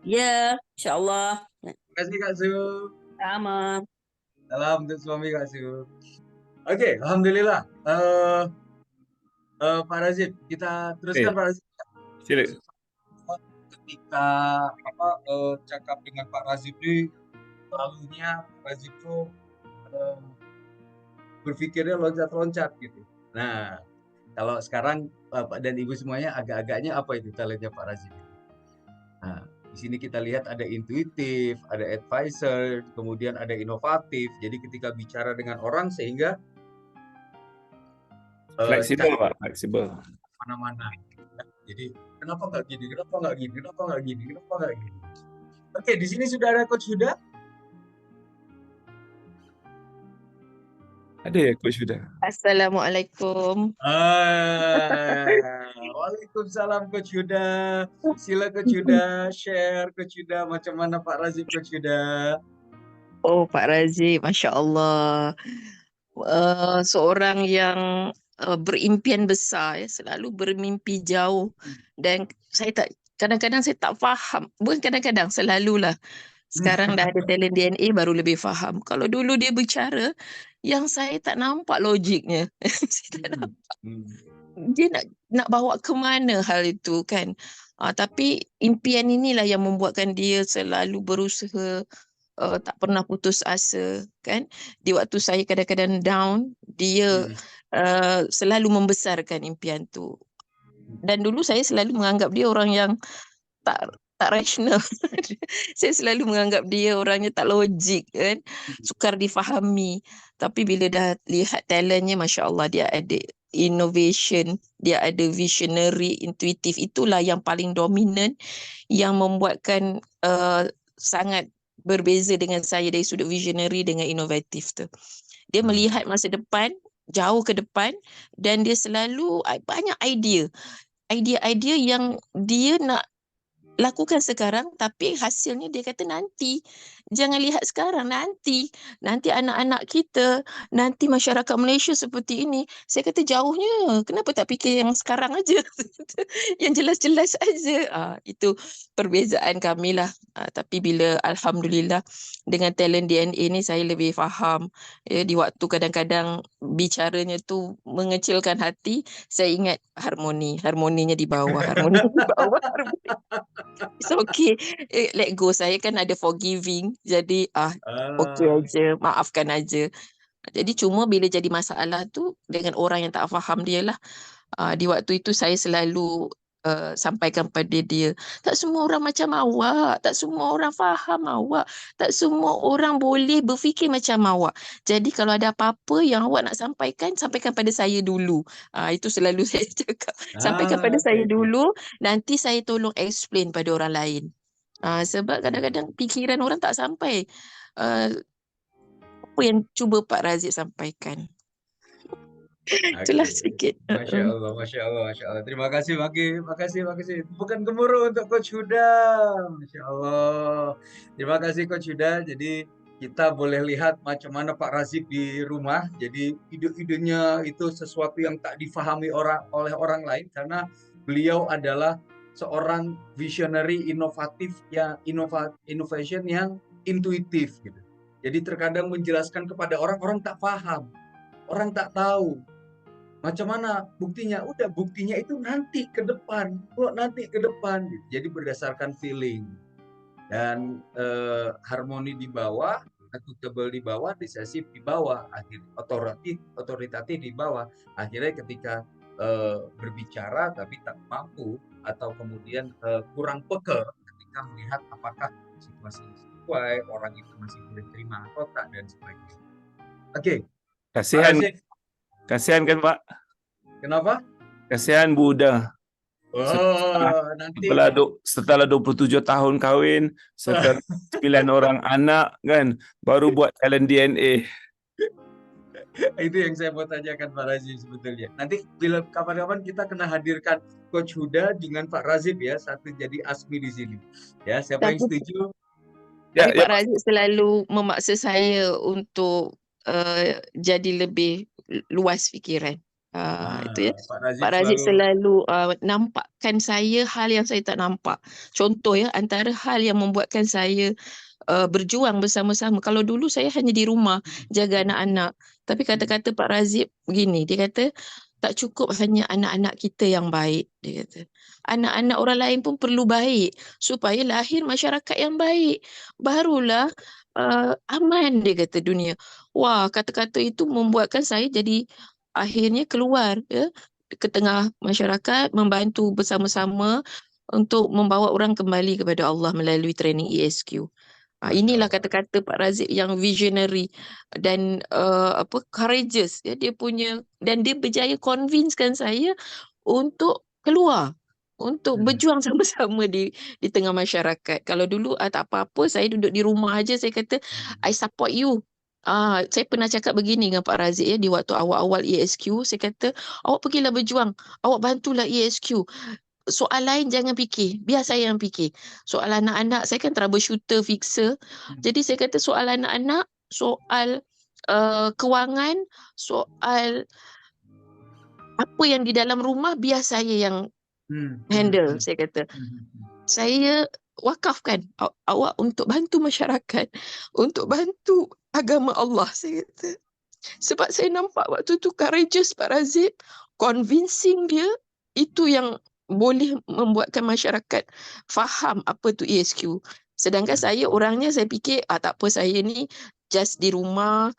Ya, insyaAllah. Terima kasih Kak Su. Sama. Salam untuk suami Kak Su. Okey, alhamdulillah. Pak Razif, kita teruskan Pak Razif. Sila. Ketika cakap dengan Pak Razif ni, selalunya Pak Razif tu berfikirnya loncat-loncat gitu. Nah, kalau sekarang Bapak dan Ibu semuanya agak-agaknya apa itu talentnya Pak Razif? Nah, di sini kita lihat ada intuitif, ada advisor, kemudian ada inovatif. Jadi ketika bicara dengan orang sehingga Fleksibel Pak, fleksibel. mana-mana. Jadi kenapa nggak gini? Oke, di sini sudah ada Coach Yuda. Ada ya Coach Yuda? Assalamualaikum. Waalaikumsalam Coach Yuda. Sila Coach Yuda, share Coach Yuda macam mana Pak Razif Coach Yuda. Oh, Pak Razif, Masya Allah. Seorang yang berimpian besar, ya, selalu bermimpi jauh. Dan kadang-kadang saya tak faham. Bukan kadang-kadang, selalulah. Sekarang dah ada talent DNA baru lebih faham. Kalau dulu dia bicara, yang saya tak nampak logiknya. Saya tak nampak. Dia nak bawa ke mana hal itu kan. Tapi impian inilah yang membuatkan dia selalu berusaha, tak pernah putus asa kan. Di waktu saya kadang-kadang down, dia selalu membesarkan impian tu. Dan dulu saya selalu menganggap dia orang yang tak rasional. Saya selalu menganggap dia orangnya tak logik kan, sukar difahami. Tapi bila dah lihat talentnya, Masya Allah, dia ada innovation, dia ada visionary, intuitif. Itulah yang paling dominan, yang membuatkan sangat berbeza dengan saya dari sudut visionary dengan inovatif tu. Dia melihat masa depan, jauh ke depan, dan dia selalu banyak idea yang dia nak lakukan sekarang, tapi hasilnya dia kata nanti. Jangan lihat sekarang, nanti anak-anak kita, nanti masyarakat Malaysia seperti ini. Saya kata jauhnya, kenapa tak fikir yang sekarang aja? Yang jelas-jelas aja. Itu perbezaan kami lah. Tapi bila Alhamdulillah dengan talent DNA ni saya lebih faham. Ya, di waktu kadang-kadang bicaranya tu mengecilkan hati, saya ingat harmoninya di bawah, harmoni di bawah. It's okay. Let go. Saya kan ada forgiving. Jadi okay aja. Maafkan aja. Jadi cuma bila jadi masalah tu dengan orang yang tak faham dia lah. Di waktu itu saya selalu sampaikan pada dia, tak semua orang macam awak, tak semua orang faham awak, tak semua orang boleh berfikir macam awak. Jadi kalau ada apa-apa yang awak nak sampaikan, sampaikan pada saya dulu. Itu selalu saya cakap. Sampaikan pada saya dulu, nanti saya tolong explain pada orang lain. Sebab kadang-kadang fikiran orang tak sampai. Apa yang cuba Pak Razik sampaikan. Itulah sedikit. Masya Allah, Masya Allah, Masya Allah. Terima kasih, Maki. Makasih. Bukan gemuruh untuk Coach Huda. Masya Allah. Terima kasih, Coach Huda. Jadi kita boleh lihat macam mana Pak Razik di rumah. Jadi ide-idenya itu sesuatu yang tak difahami oleh orang lain karena beliau adalah seorang visionary innovation yang intuitif gitu. Jadi terkadang menjelaskan kepada orang tak paham, orang tak tahu. Macam mana buktinya? Udah buktinya itu nanti ke depan. Gitu. Jadi berdasarkan feeling dan harmoni di bawah, accountable di bawah, decisive di bawah, akhirnya otoritatif di bawah. Akhirnya ketika berbicara tapi tak mampu atau kemudian kurang peka ketika melihat apakah situasi sesuai, orang itu masih boleh terima atau tak dan sebagainya. Oke. Kasihan kan Pak? Kenapa? Kasihan Bu Huda. Nanti setelah 27 tahun kahwin, setelah 9 orang anak kan, baru buat talent DNA. Itu yang saya mau tanyakan Pak Razif sebetulnya. Nanti bila kapan-kapan kita kena hadirkan Coach Huda dengan Pak Razif ya, satu jadi ASMI di sini. Ya, siapa yang setuju? Tapi Pak Razif selalu memaksa saya untuk jadi lebih luas fikiran. Itu ya. Pak Razif selalu nampakkan saya hal yang saya tak nampak. Contoh ya, antara hal yang membuatkan saya berjuang bersama-sama. Kalau dulu saya hanya di rumah jaga anak-anak. Tapi kata-kata Pak Razif begini, dia kata tak cukup hanya anak-anak kita yang baik. Dia kata anak-anak orang lain pun perlu baik supaya lahir masyarakat yang baik. Barulah aman, dia kata, dunia. Wah, kata-kata itu membuatkan saya jadi akhirnya keluar ya ke tengah masyarakat, membantu bersama-sama untuk membawa orang kembali kepada Allah melalui training ESQ. Inilah kata-kata Pak Razif yang visionary dan courageous ya, dia punya, dan dia berjaya convincekan saya untuk keluar, untuk berjuang sama-sama di tengah masyarakat. Kalau dulu tak apa-apa, saya duduk di rumah aja, saya kata I support you. Saya pernah cakap begini dengan Pak Razik ya, di waktu awal-awal ESQ, saya kata awak pergilah berjuang, awak bantulah ESQ. Soal lain jangan fikir, biar saya yang fikir. Soal anak-anak, saya kan troubleshooter, fixer. Jadi saya kata soal anak-anak, soal kewangan, soal apa yang di dalam rumah, biar saya yang handle, saya kata. Saya wakafkan awak untuk bantu masyarakat, untuk bantu agama Allah, saya kata. Sebab saya nampak waktu tu courageous Pak Razif, convincing dia, itu yang boleh membuatkan masyarakat faham apa tu ESQ. Sedangkan saya orangnya, saya fikir tak apa, saya ni just di rumah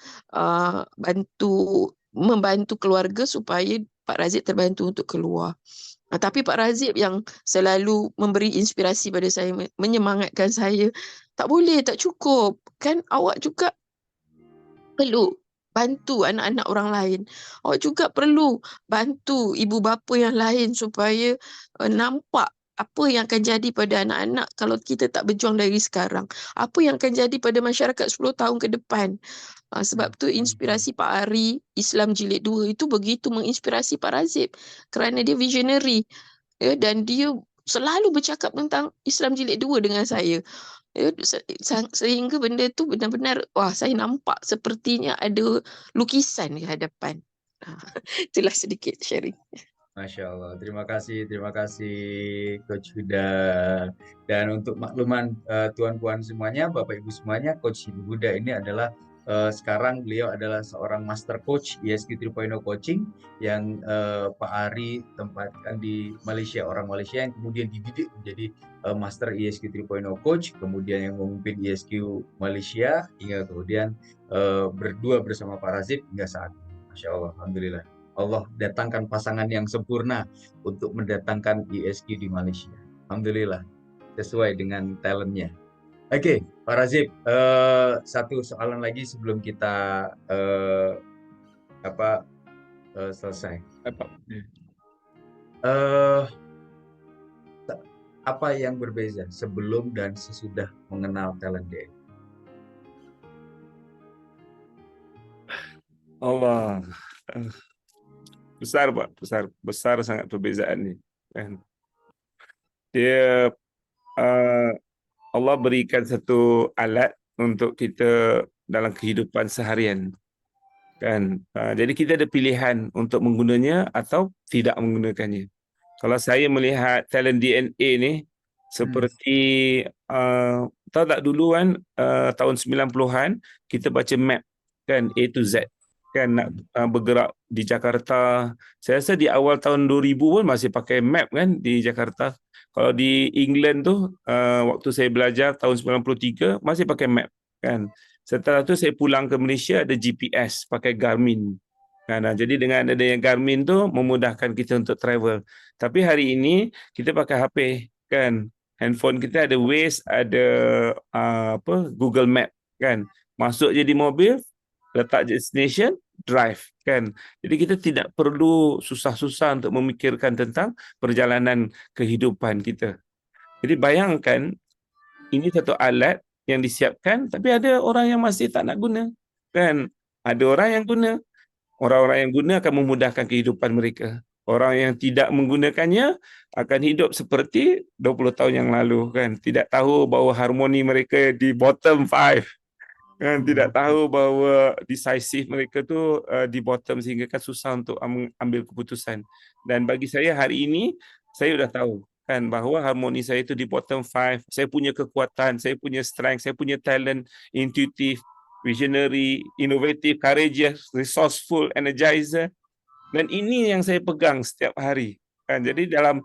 membantu keluarga supaya Pak Razif terbantu untuk keluar. Tapi Pak Razif yang selalu memberi inspirasi pada saya, menyemangatkan saya. Tak boleh, tak cukup. Kan awak juga perlu bantu anak-anak orang lain. Awak juga perlu bantu ibu bapa yang lain supaya nampak apa yang akan jadi pada anak-anak kalau kita tak berjuang dari sekarang? Apa yang akan jadi pada masyarakat 10 tahun ke depan? Sebab tu inspirasi Pak Ari, Islam Jilid 2 itu begitu menginspirasi Pak Razib kerana dia visionary, ya, dan dia selalu bercakap tentang Islam Jilid 2 dengan saya. Ya, sehingga benda tu benar-benar, wah, saya nampak sepertinya ada lukisan di hadapan. Itulah sedikit sharing. Masya Allah, terima kasih Coach Huda. Dan untuk makluman tuan-puan semuanya, Bapak Ibu semuanya, Coach Huda ini adalah sekarang beliau adalah seorang master coach ESQ 3.0 coaching yang Pak Ari tempatkan di Malaysia, orang Malaysia yang kemudian dididik menjadi master ESQ 3.0 coach, kemudian yang memimpin ESQ Malaysia hingga kemudian berdua bersama Pak Razib hingga saat ini. Masya Allah, Alhamdulillah. Allah datangkan pasangan yang sempurna untuk mendatangkan ESQ di Malaysia. Alhamdulillah, sesuai dengan talentnya. Oke, Pak Razib, satu soalan lagi sebelum kita selesai. Apa yang berbeza sebelum dan sesudah mengenal talent DNA? Allah. Besar, Pak, besar sangat perbezaan ni. Kan? Dia Allah berikan satu alat untuk kita dalam kehidupan seharian. Kan? Jadi kita ada pilihan untuk menggunanya atau tidak menggunakannya. Kalau saya melihat talent DNA ni seperti tahu tak dulu kan tahun 90-an kita baca map kan A to Z kan nak bergerak di Jakarta. Saya rasa di awal tahun 2000 pun masih pakai map kan di Jakarta. Kalau di England tu waktu saya belajar tahun 93 masih pakai map kan. Setelah tu saya pulang ke Malaysia ada GPS pakai Garmin. Nah, jadi dengan adanya Garmin tu memudahkan kita untuk travel. Tapi hari ini kita pakai HP kan. Handphone kita ada Waze, ada Google Map kan. Masuk je di mobil, letak destination, drive kan. Jadi kita tidak perlu susah-susah untuk memikirkan tentang perjalanan kehidupan kita. Jadi bayangkan ini satu alat yang disiapkan tapi ada orang yang masih tak nak guna kan. Ada orang yang guna. Orang-orang yang guna akan memudahkan kehidupan mereka. Orang yang tidak menggunakannya akan hidup seperti 20 tahun yang lalu kan. Tidak tahu bahawa harmoni mereka di bottom 5. Kan tidak tahu bahawa decisive mereka tu di bottom sehingga kan susah untuk ambil keputusan. Dan bagi saya hari ini saya sudah tahu kan bahawa harmoni saya itu di bottom 5. Saya punya kekuatan, saya punya strength, saya punya talent, intuitive, visionary, innovative, courageous, resourceful, energizer. Dan ini yang saya pegang setiap hari. Kan? Jadi dalam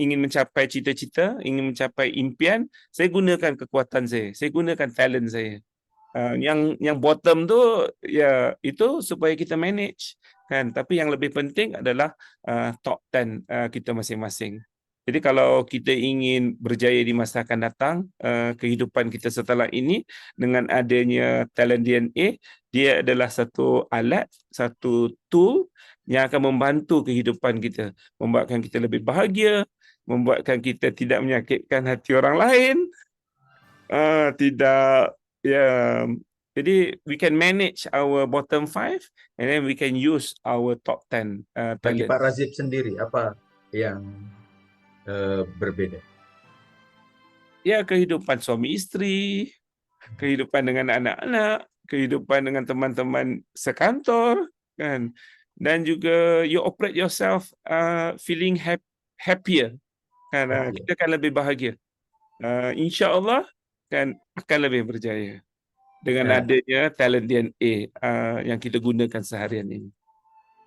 ingin mencapai cita-cita, ingin mencapai impian, saya gunakan kekuatan saya gunakan talent saya. Yang bottom tu ya itu supaya kita manage kan. Tapi yang lebih penting adalah top 10 kita masing-masing. Jadi kalau kita ingin berjaya di masa akan datang, kehidupan kita setelah ini dengan adanya talent DNA, dia adalah satu alat, satu tool yang akan membantu kehidupan kita, membuatkan kita lebih bahagia, membuatkan kita tidak menyakitkan hati orang lain, jadi we can manage our bottom 5 and then we can use our top 10 Bagi talent. Pak Razib sendiri apa yang berbeda? Ya, kehidupan suami isteri, kehidupan dengan anak-anak, kehidupan dengan teman-teman sekantor kan, dan juga you operate yourself feeling happier kan. Kita akan lebih bahagia, insya-Allah kan akan lebih berjaya dengan adanya talent DNA yang kita gunakan seharian ini.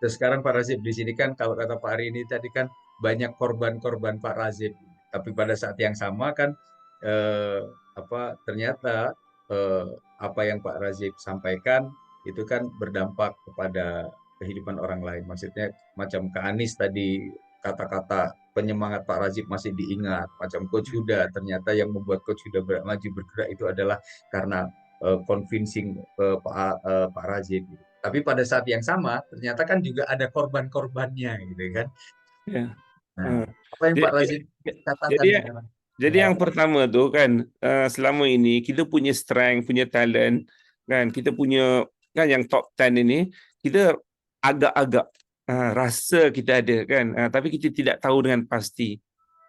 Terus sekarang Pak Razib di sini kan kalau kata Pak Ari ini tadi kan banyak korban-korban Pak Razib, tapi pada saat yang sama kan ternyata apa yang Pak Razib sampaikan itu kan berdampak kepada kehidupan orang lain. Maksudnya macam Kak Anis tadi kata-kata penyemangat Pak Razib masih diingat, macam Coach Huda ternyata yang membuat Coach Huda maju bergerak itu adalah karena convincing Pak Razib. Tapi pada saat yang sama ternyata kan juga ada korban-korbannya gitu kan. Ya. Nah, Ah. apa yang Pak Jadi, Razif katakan jadi sekarang? jadi yang pertama tu kan, selama ini kita punya strength, punya talent, kan kita punya kan yang top 10 ini kita agak-agak rasa kita ada kan, tapi kita tidak tahu dengan pasti.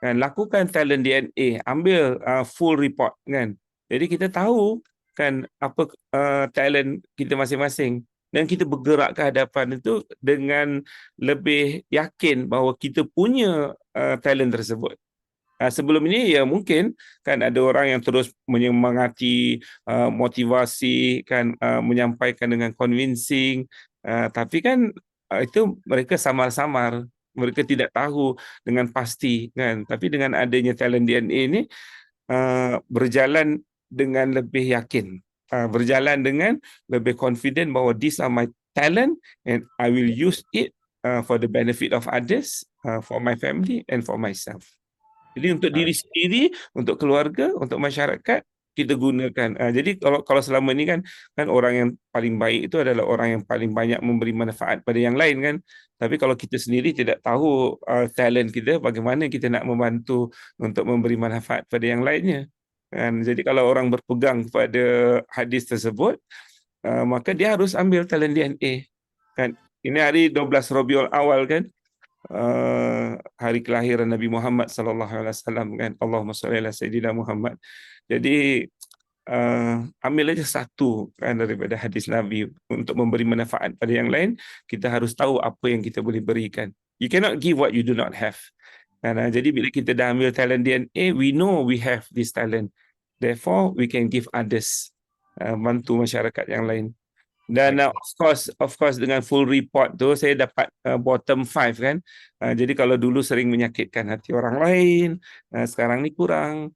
Kan lakukan talent DNA, ambil full report kan. Jadi kita tahu kan apa talent kita masing-masing dan kita bergerak ke hadapan itu dengan lebih yakin bahawa kita punya talent tersebut. Sebelum ini ya mungkin kan ada orang yang terus menyemangati, motivasi kan, menyampaikan dengan convincing, tapi kan itu mereka samar-samar, mereka tidak tahu dengan pasti kan. Tapi dengan adanya talent DNA ini berjalan dengan lebih yakin, berjalan dengan lebih confident bahawa these are my talent and I will use it for the benefit of others, for my family and for myself. Jadi untuk diri sendiri, untuk keluarga, untuk masyarakat kita gunakan. Jadi kalau selama ini kan orang yang paling baik itu adalah orang yang paling banyak memberi manfaat pada yang lain kan. Tapi kalau kita sendiri tidak tahu talent kita, bagaimana kita nak membantu untuk memberi manfaat pada yang lainnya. Kan? Jadi kalau orang berpegang kepada hadis tersebut, maka dia harus ambil talent DNA. Kan? Ini hari 12 Rabiul Awal kan. Hari kelahiran Nabi Muhammad sallallahu alaihi wasallam kan. Allahumma shalli ala sayyidina Muhammad. Jadi ambil aja satu kan daripada hadis Nabi untuk memberi manfaat pada yang lain. Kita harus tahu apa yang kita boleh berikan. You cannot give what you do not have. Jadi bila kita dah ambil talent DNA, we know we have this talent. Therefore, we can give others, bantu masyarakat yang lain. Dan of course dengan full report tu saya dapat bottom 5 kan. Jadi kalau dulu sering menyakitkan hati orang lain, sekarang ni kurang.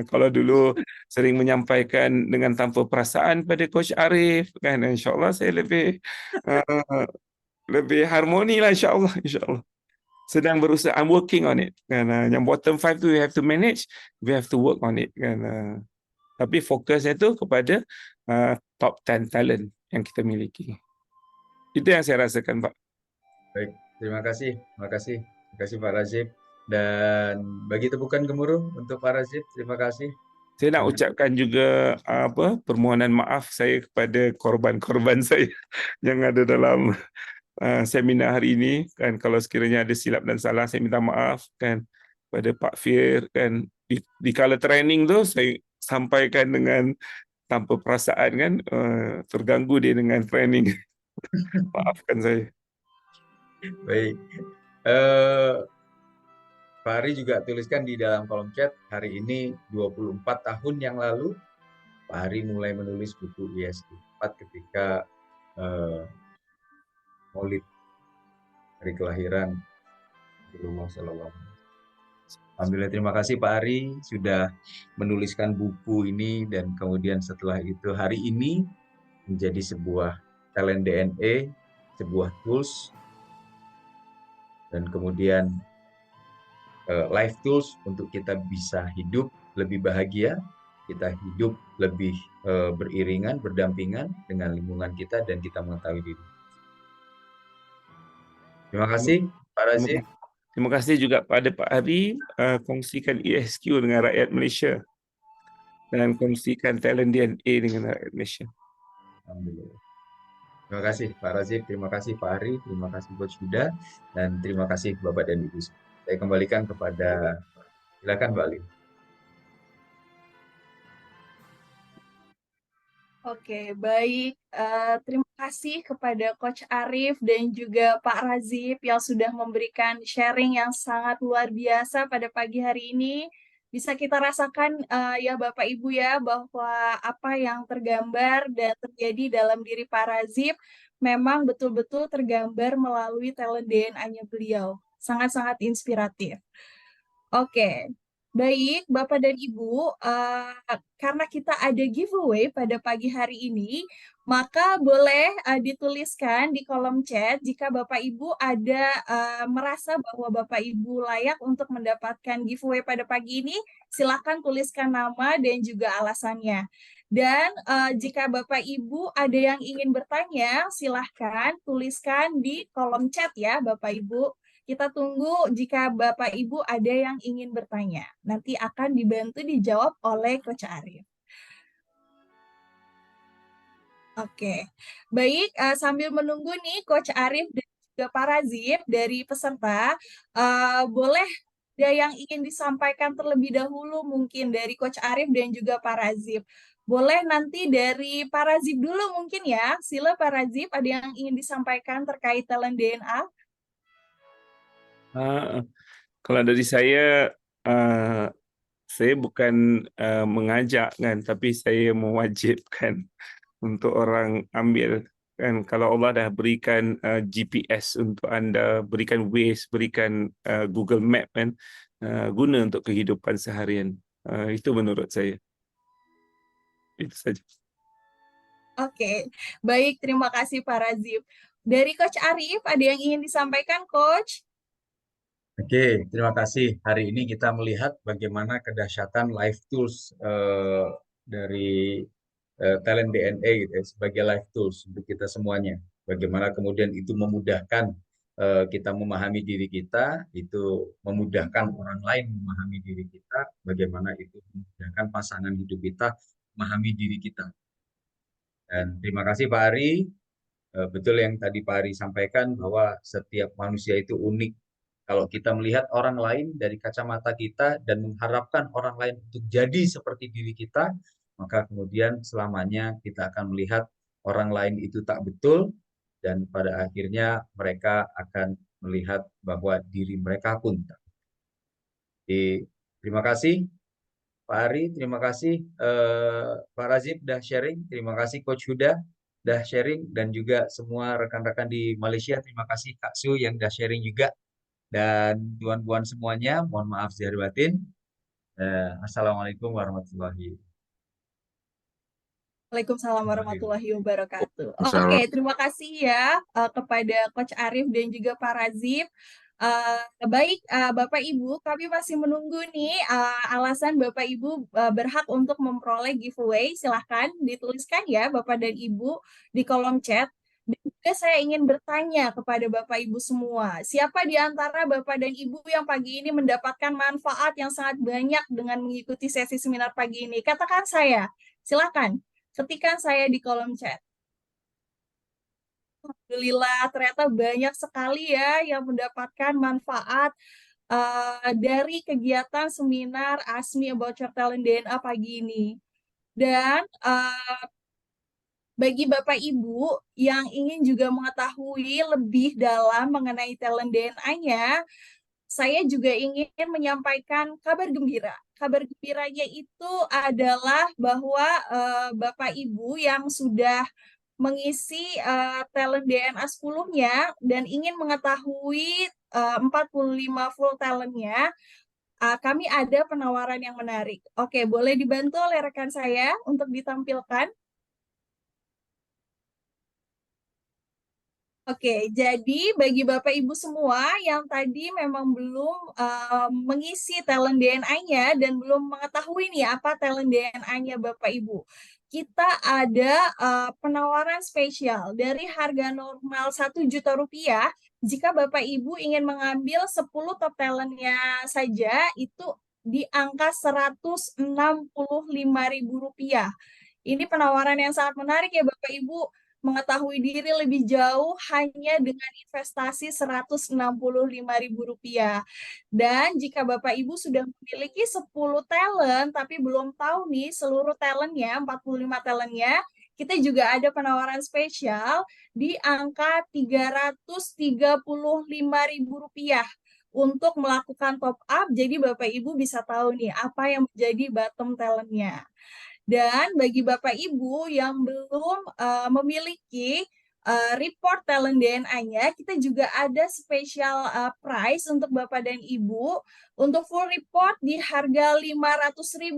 Kalau dulu sering menyampaikan dengan tanpa perasaan pada Coach Arif kan, insya-Allah saya lebih harmoni lah insya-Allah. Sedang berusaha, I'm working on it. Kan yang bottom 5 tu we have to manage, we have to work on it kan. Tapi fokusnya tu kepada top 10 talent yang kita miliki. Itu yang saya rasakan, Pak. Baik, terima kasih Pak Razif. Dan bagi tepukan gemuruh untuk Pak Razif, terima kasih. Saya nak ucapkan juga permohonan maaf saya kepada korban-korban saya yang ada dalam seminar hari ini kan. Kalau sekiranya ada silap dan salah, saya minta maaf kan pada Pak Fir kan. Di kala training tu saya sampaikan dengan tanpa perasaan kan, terganggu dia dengan training. Maafkan saya. Baik. Pak Ari juga tuliskan di dalam kolom chat, hari ini 24 tahun yang lalu Pak Ari mulai menulis buku ISQ 4 ketika Maulid hari kelahiran Rasulullah SAW. Alhamdulillah, terima kasih Pak Ari sudah menuliskan buku ini dan kemudian setelah itu hari ini menjadi sebuah talent DNA, sebuah tools dan kemudian life tools untuk kita bisa hidup lebih bahagia, kita hidup lebih beriringan, berdampingan dengan lingkungan kita dan kita mengetahui diri. Terima kasih Pak Razif. Terima kasih juga pada Pak Ari, kongsikan ISQ dengan rakyat Malaysia dan kongsikan talent DNA dengan rakyat Malaysia. Alhamdulillah. Terima kasih Pak Razif, terima kasih Pak Ari, terima kasih Coach Huda, dan terima kasih Bapak dan Ibu. Saya kembalikan kepada, silakan Mbak Lin. Oke, baik. Terima kasih kepada Coach Arif dan juga Pak Razif yang sudah memberikan sharing yang sangat luar biasa pada pagi hari ini. Bisa kita rasakan ya Bapak Ibu ya, bahwa apa yang tergambar dan terjadi dalam diri Pak Razif memang betul-betul tergambar melalui talent DNA-nya beliau. Sangat-sangat inspiratif. Oke. Baik, Bapak dan Ibu, karena kita ada giveaway pada pagi hari ini, maka boleh dituliskan di kolom chat jika Bapak Ibu ada merasa bahwa Bapak Ibu layak untuk mendapatkan giveaway pada pagi ini, silakan tuliskan nama dan juga alasannya. Dan jika Bapak Ibu ada yang ingin bertanya, silahkan tuliskan di kolom chat ya Bapak Ibu. Kita tunggu jika Bapak Ibu ada yang ingin bertanya. Nanti akan dibantu dijawab oleh Coach Arif. Oke, baik. Sambil menunggu nih Coach Arif dan juga Pak Razif dari peserta, boleh ada yang ingin disampaikan terlebih dahulu mungkin dari Coach Arif dan juga Pak Razif. Boleh nanti dari Pak Razif dulu mungkin ya. Sila Pak Razif, ada yang ingin disampaikan terkait talent DNA? Kalau dari saya bukan mengajak kan, tapi saya mewajibkan untuk orang ambil kan. Kalau Allah dah berikan GPS untuk anda, berikan Waze, berikan Google Map kan, guna untuk kehidupan seharian. Itu menurut saya. Itu saja. Oke, baik. Terima kasih Pak Razif. Dari Coach Arif, ada yang ingin disampaikan, Coach? Oke, terima kasih. Hari ini kita melihat bagaimana kedahsyatan live tools dari talent DNA gitu ya, sebagai live tools untuk kita semuanya. Bagaimana kemudian itu memudahkan kita memahami diri kita, itu memudahkan orang lain memahami diri kita, bagaimana itu memudahkan pasangan hidup kita memahami diri kita. Dan terima kasih Pak Ari. Betul yang tadi Pak Ari sampaikan bahwa setiap manusia itu unik. Kalau kita melihat orang lain dari kacamata kita dan mengharapkan orang lain untuk jadi seperti diri kita, maka kemudian selamanya kita akan melihat orang lain itu tak betul, dan pada akhirnya mereka akan melihat bahwa diri mereka pun tak. Jadi, terima kasih Pak Ari, terima kasih Pak Razif dah sharing, terima kasih Coach Huda dah sharing, dan juga semua rekan-rekan di Malaysia, terima kasih Kak Su yang dah sharing juga. Dan tuan-puan semuanya, mohon maaf zahir batin. Assalamualaikum warahmatullahi wabarakatuh. Waalaikumsalam warahmatullahi wabarakatuh. Oke, terima kasih ya kepada Coach Arif dan juga Pak Razif. Baik, Bapak Ibu, kami masih menunggu nih alasan Bapak Ibu berhak untuk memperoleh giveaway. Silahkan dituliskan ya Bapak dan Ibu di kolom chat. Dan juga saya ingin bertanya kepada Bapak Ibu semua, siapa di antara Bapak dan Ibu yang pagi ini mendapatkan manfaat yang sangat banyak dengan mengikuti sesi seminar pagi ini? Katakan saya, silahkan ketikkan saya di kolom chat. Alhamdulillah, ternyata banyak sekali ya yang mendapatkan manfaat dari kegiatan seminar ASMI About Your Talent DNA pagi ini. Dan bagi Bapak Ibu yang ingin juga mengetahui lebih dalam mengenai talent DNA-nya, saya juga ingin menyampaikan kabar gembira. Kabar gembiranya itu adalah bahwa Bapak Ibu yang sudah mengisi talent DNA 10-nya dan ingin mengetahui 45 full talent-nya, kami ada penawaran yang menarik. Oke, boleh dibantu oleh rekan saya untuk ditampilkan? Oke, jadi bagi Bapak Ibu semua yang tadi memang belum mengisi talent DNA-nya dan belum mengetahui nih apa talent DNA-nya Bapak Ibu, kita ada penawaran spesial dari harga normal Rp1.000.000. Jika Bapak Ibu ingin mengambil 10 top talent-nya saja, itu di angka Rp165.000. Ini penawaran yang sangat menarik ya Bapak Ibu. Mengetahui diri lebih jauh hanya dengan investasi Rp165.000. Dan jika Bapak Ibu sudah memiliki 10 talent tapi belum tahu nih seluruh talentnya, 45 talentnya, kita juga ada penawaran spesial di angka Rp335.000 untuk melakukan top up. Jadi Bapak Ibu bisa tahu nih apa yang menjadi bottom talentnya. Dan bagi Bapak Ibu yang belum memiliki report talent DNA-nya, kita juga ada special price untuk Bapak dan Ibu. Untuk full report di harga Rp500.000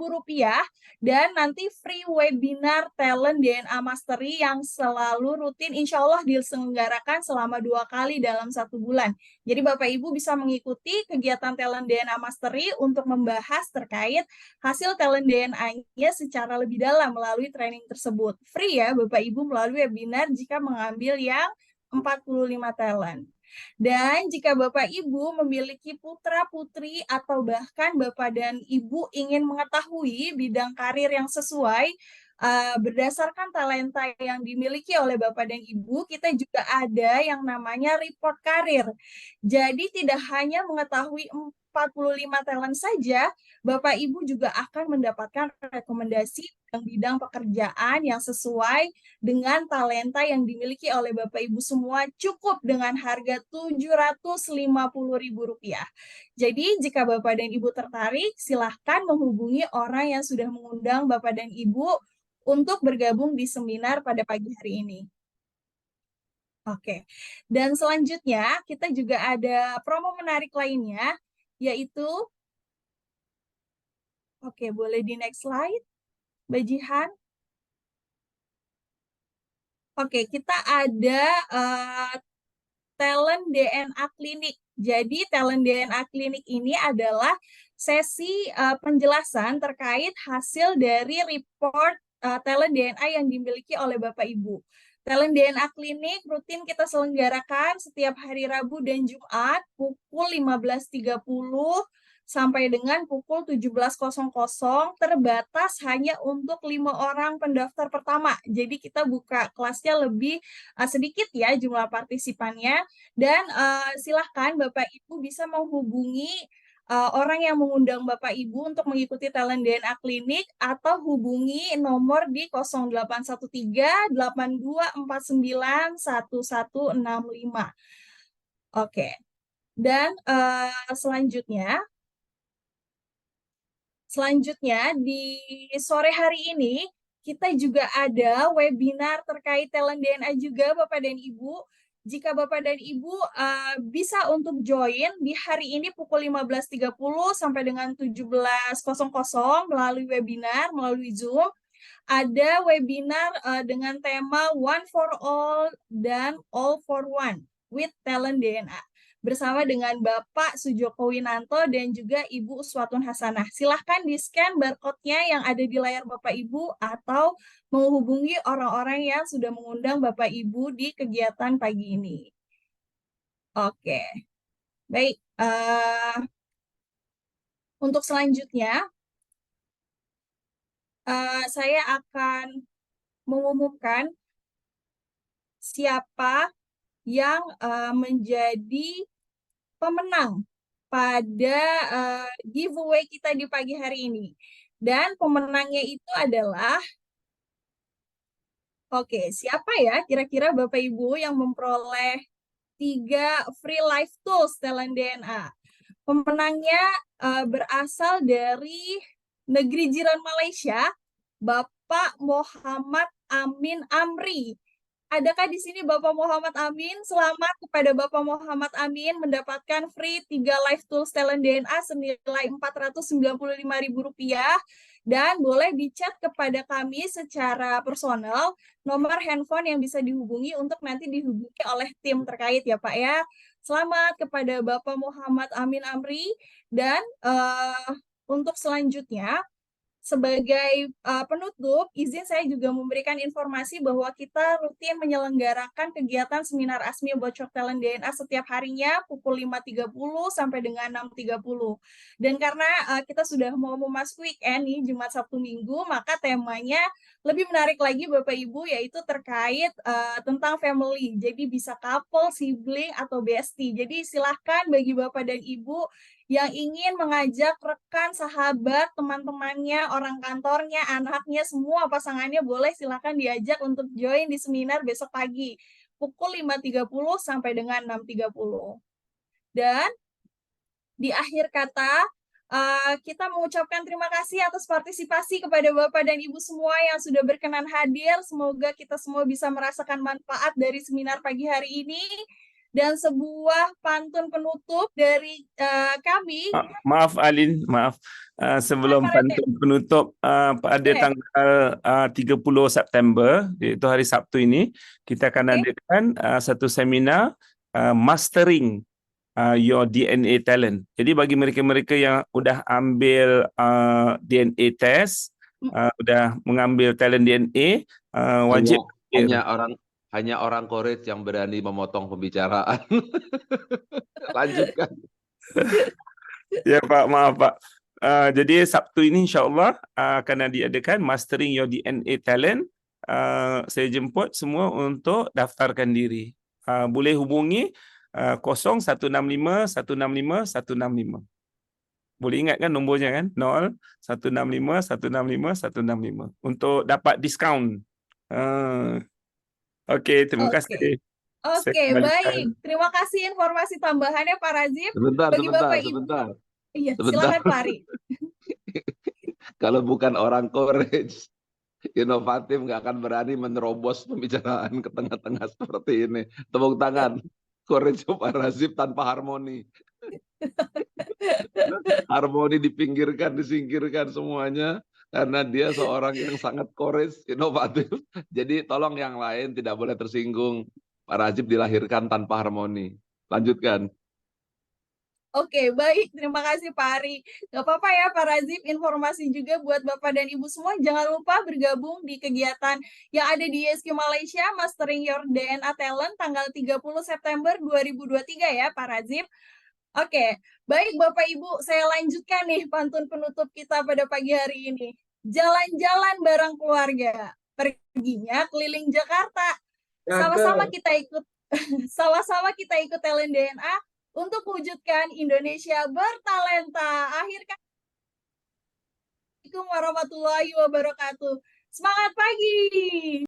dan nanti free webinar talent DNA Mastery yang selalu rutin insya Allah diselenggarakan selama 2 kali dalam 1 bulan. Jadi Bapak Ibu bisa mengikuti kegiatan talent DNA Mastery untuk membahas terkait hasil talent DNA-nya secara lebih dalam melalui training tersebut. Free ya Bapak Ibu melalui webinar jika mengambil yang 45 talent. Dan jika Bapak Ibu memiliki putra-putri atau bahkan Bapak dan Ibu ingin mengetahui bidang karir yang sesuai berdasarkan talenta yang dimiliki oleh Bapak dan Ibu, kita juga ada yang namanya report karir. Jadi tidak hanya mengetahui 45 talent saja, Bapak Ibu juga akan mendapatkan rekomendasi bidang pekerjaan yang sesuai dengan talenta yang dimiliki oleh Bapak Ibu semua, cukup dengan harga Rp750.000. Jadi jika Bapak dan Ibu tertarik, silahkan menghubungi orang yang sudah mengundang Bapak dan Ibu untuk bergabung di seminar pada pagi hari ini. Oke, dan selanjutnya kita juga ada promo menarik lainnya, yaitu, oke, boleh di next slide, Mbak Jihan. Oke, kita ada talent DNA klinik. Jadi talent DNA klinik ini adalah sesi penjelasan terkait hasil dari report talent DNA yang dimiliki oleh Bapak Ibu. Talent DNA klinik rutin kita selenggarakan setiap hari Rabu dan Jumat pukul 15.30 sampai dengan pukul 17.00, terbatas hanya untuk 5 orang pendaftar pertama. Jadi kita buka kelasnya lebih sedikit ya jumlah partisipannya, dan silahkan Bapak Ibu bisa menghubungi orang yang mengundang Bapak Ibu untuk mengikuti talent DNA klinik atau hubungi nomor di 0813-8249-1165. Oke, dan Selanjutnya, di sore hari ini, kita juga ada webinar terkait talent DNA juga, Bapak dan Ibu. Jika Bapak dan Ibu bisa untuk join di hari ini pukul 15.30 sampai dengan 17.00 melalui webinar, melalui Zoom. Ada webinar dengan tema One for All dan All for One with Talent DNA, bersama dengan Bapak Sujoko Winanto dan juga Ibu Uswatun Hasanah. Silahkan di-scan barcode-nya yang ada di layar Bapak Ibu atau menghubungi orang-orang yang sudah mengundang Bapak Ibu di kegiatan pagi ini. Oke, baik. Untuk selanjutnya, saya akan mengumumkan siapa yang menjadi pemenang pada giveaway kita di pagi hari ini. Dan pemenangnya itu adalah, oke, siapa ya kira-kira Bapak Ibu yang memperoleh 3 free life tools talent DNA? Pemenangnya berasal dari negeri jiran Malaysia, Bapak Muhammad Amin Amri. Adakah di sini Bapak Muhammad Amin? Selamat kepada Bapak Muhammad Amin mendapatkan free 3 live tools talent DNA senilai Rp495.000, dan boleh di-chat kepada kami secara personal nomor handphone yang bisa dihubungi untuk nanti dihubungi oleh tim terkait ya Pak ya. Selamat kepada Bapak Muhammad Amin Amri. Dan untuk selanjutnya, sebagai penutup, izin saya juga memberikan informasi bahwa kita rutin menyelenggarakan kegiatan seminar ASMI Bocor Talent DNA setiap harinya pukul 5.30 sampai dengan 6.30. Dan karena kita sudah mau memasuki weekend nih, Jumat, Sabtu, Minggu, maka temanya lebih menarik lagi Bapak Ibu, yaitu terkait tentang family. Jadi bisa couple, sibling, atau bestie. Jadi silahkan bagi Bapak dan Ibu yang ingin mengajak rekan, sahabat, teman-temannya, orang kantornya, anaknya, semua pasangannya, boleh silakan diajak untuk join di seminar besok pagi pukul 5.30 sampai dengan 6.30. Dan di akhir kata, kita mengucapkan terima kasih atas partisipasi kepada Bapak dan Ibu semua yang sudah berkenan hadir. Semoga kita semua bisa merasakan manfaat dari seminar pagi hari ini. Dan sebuah pantun penutup dari kami. Maaf Alin, maaf. Sebelum pantun penutup, pada tanggal 30 September, iaitu hari Sabtu ini, kita akan adakan satu seminar mastering your DNA talent. Jadi bagi mereka-mereka yang sudah ambil DNA test, sudah mengambil talent DNA, wajib hanya orang courage yang berani memotong pembicaraan. Lanjutkan. Ya Pak, maaf Pak. Jadi Sabtu ini insyaAllah akan diadakan Mastering Your DNA Talent. Saya jemput semua untuk daftarkan diri. Boleh hubungi 0165 165 165. Boleh ingat kan nombornya kan? 0165 165 165 untuk dapat diskaun. Okey, terima Oke. kasih. Saya Oke, kembalikan. baik. Terima kasih informasi tambahannya Pak Razif. Sebentar, Bagi sebentar, Bapak Ibu, sebentar, iya, sebentar. silakan Pak Ari. Kalau bukan orang courage, inovatif, nggak akan berani menerobos pembicaraan ke tengah-tengah seperti ini. Tepuk tangan. Courage Pak Razif tanpa harmoni. Harmoni dipinggirkan, disingkirkan semuanya. Karena dia seorang yang sangat courage, inovatif. Jadi tolong yang lain tidak boleh tersinggung. Pak Razif dilahirkan tanpa harmoni. Lanjutkan. Oke, baik. Terima kasih Pak Ari. Gak apa-apa ya Pak Razif, informasi juga buat Bapak dan Ibu semua. Jangan lupa bergabung di kegiatan yang ada di ISQ Malaysia, Mastering Your DNA Talent, tanggal 30 September 2023 ya Pak Razif. Oke, baik Bapak Ibu, saya lanjutkan nih pantun penutup kita pada pagi hari ini. Jalan-jalan bareng keluarga, perginya keliling Jakarta. Sama-sama kita ikut sama-sama kita ikut Talent DNA untuk wujudkan Indonesia bertalenta. Assalamualaikum warahmatullahi wabarakatuh. Semangat pagi.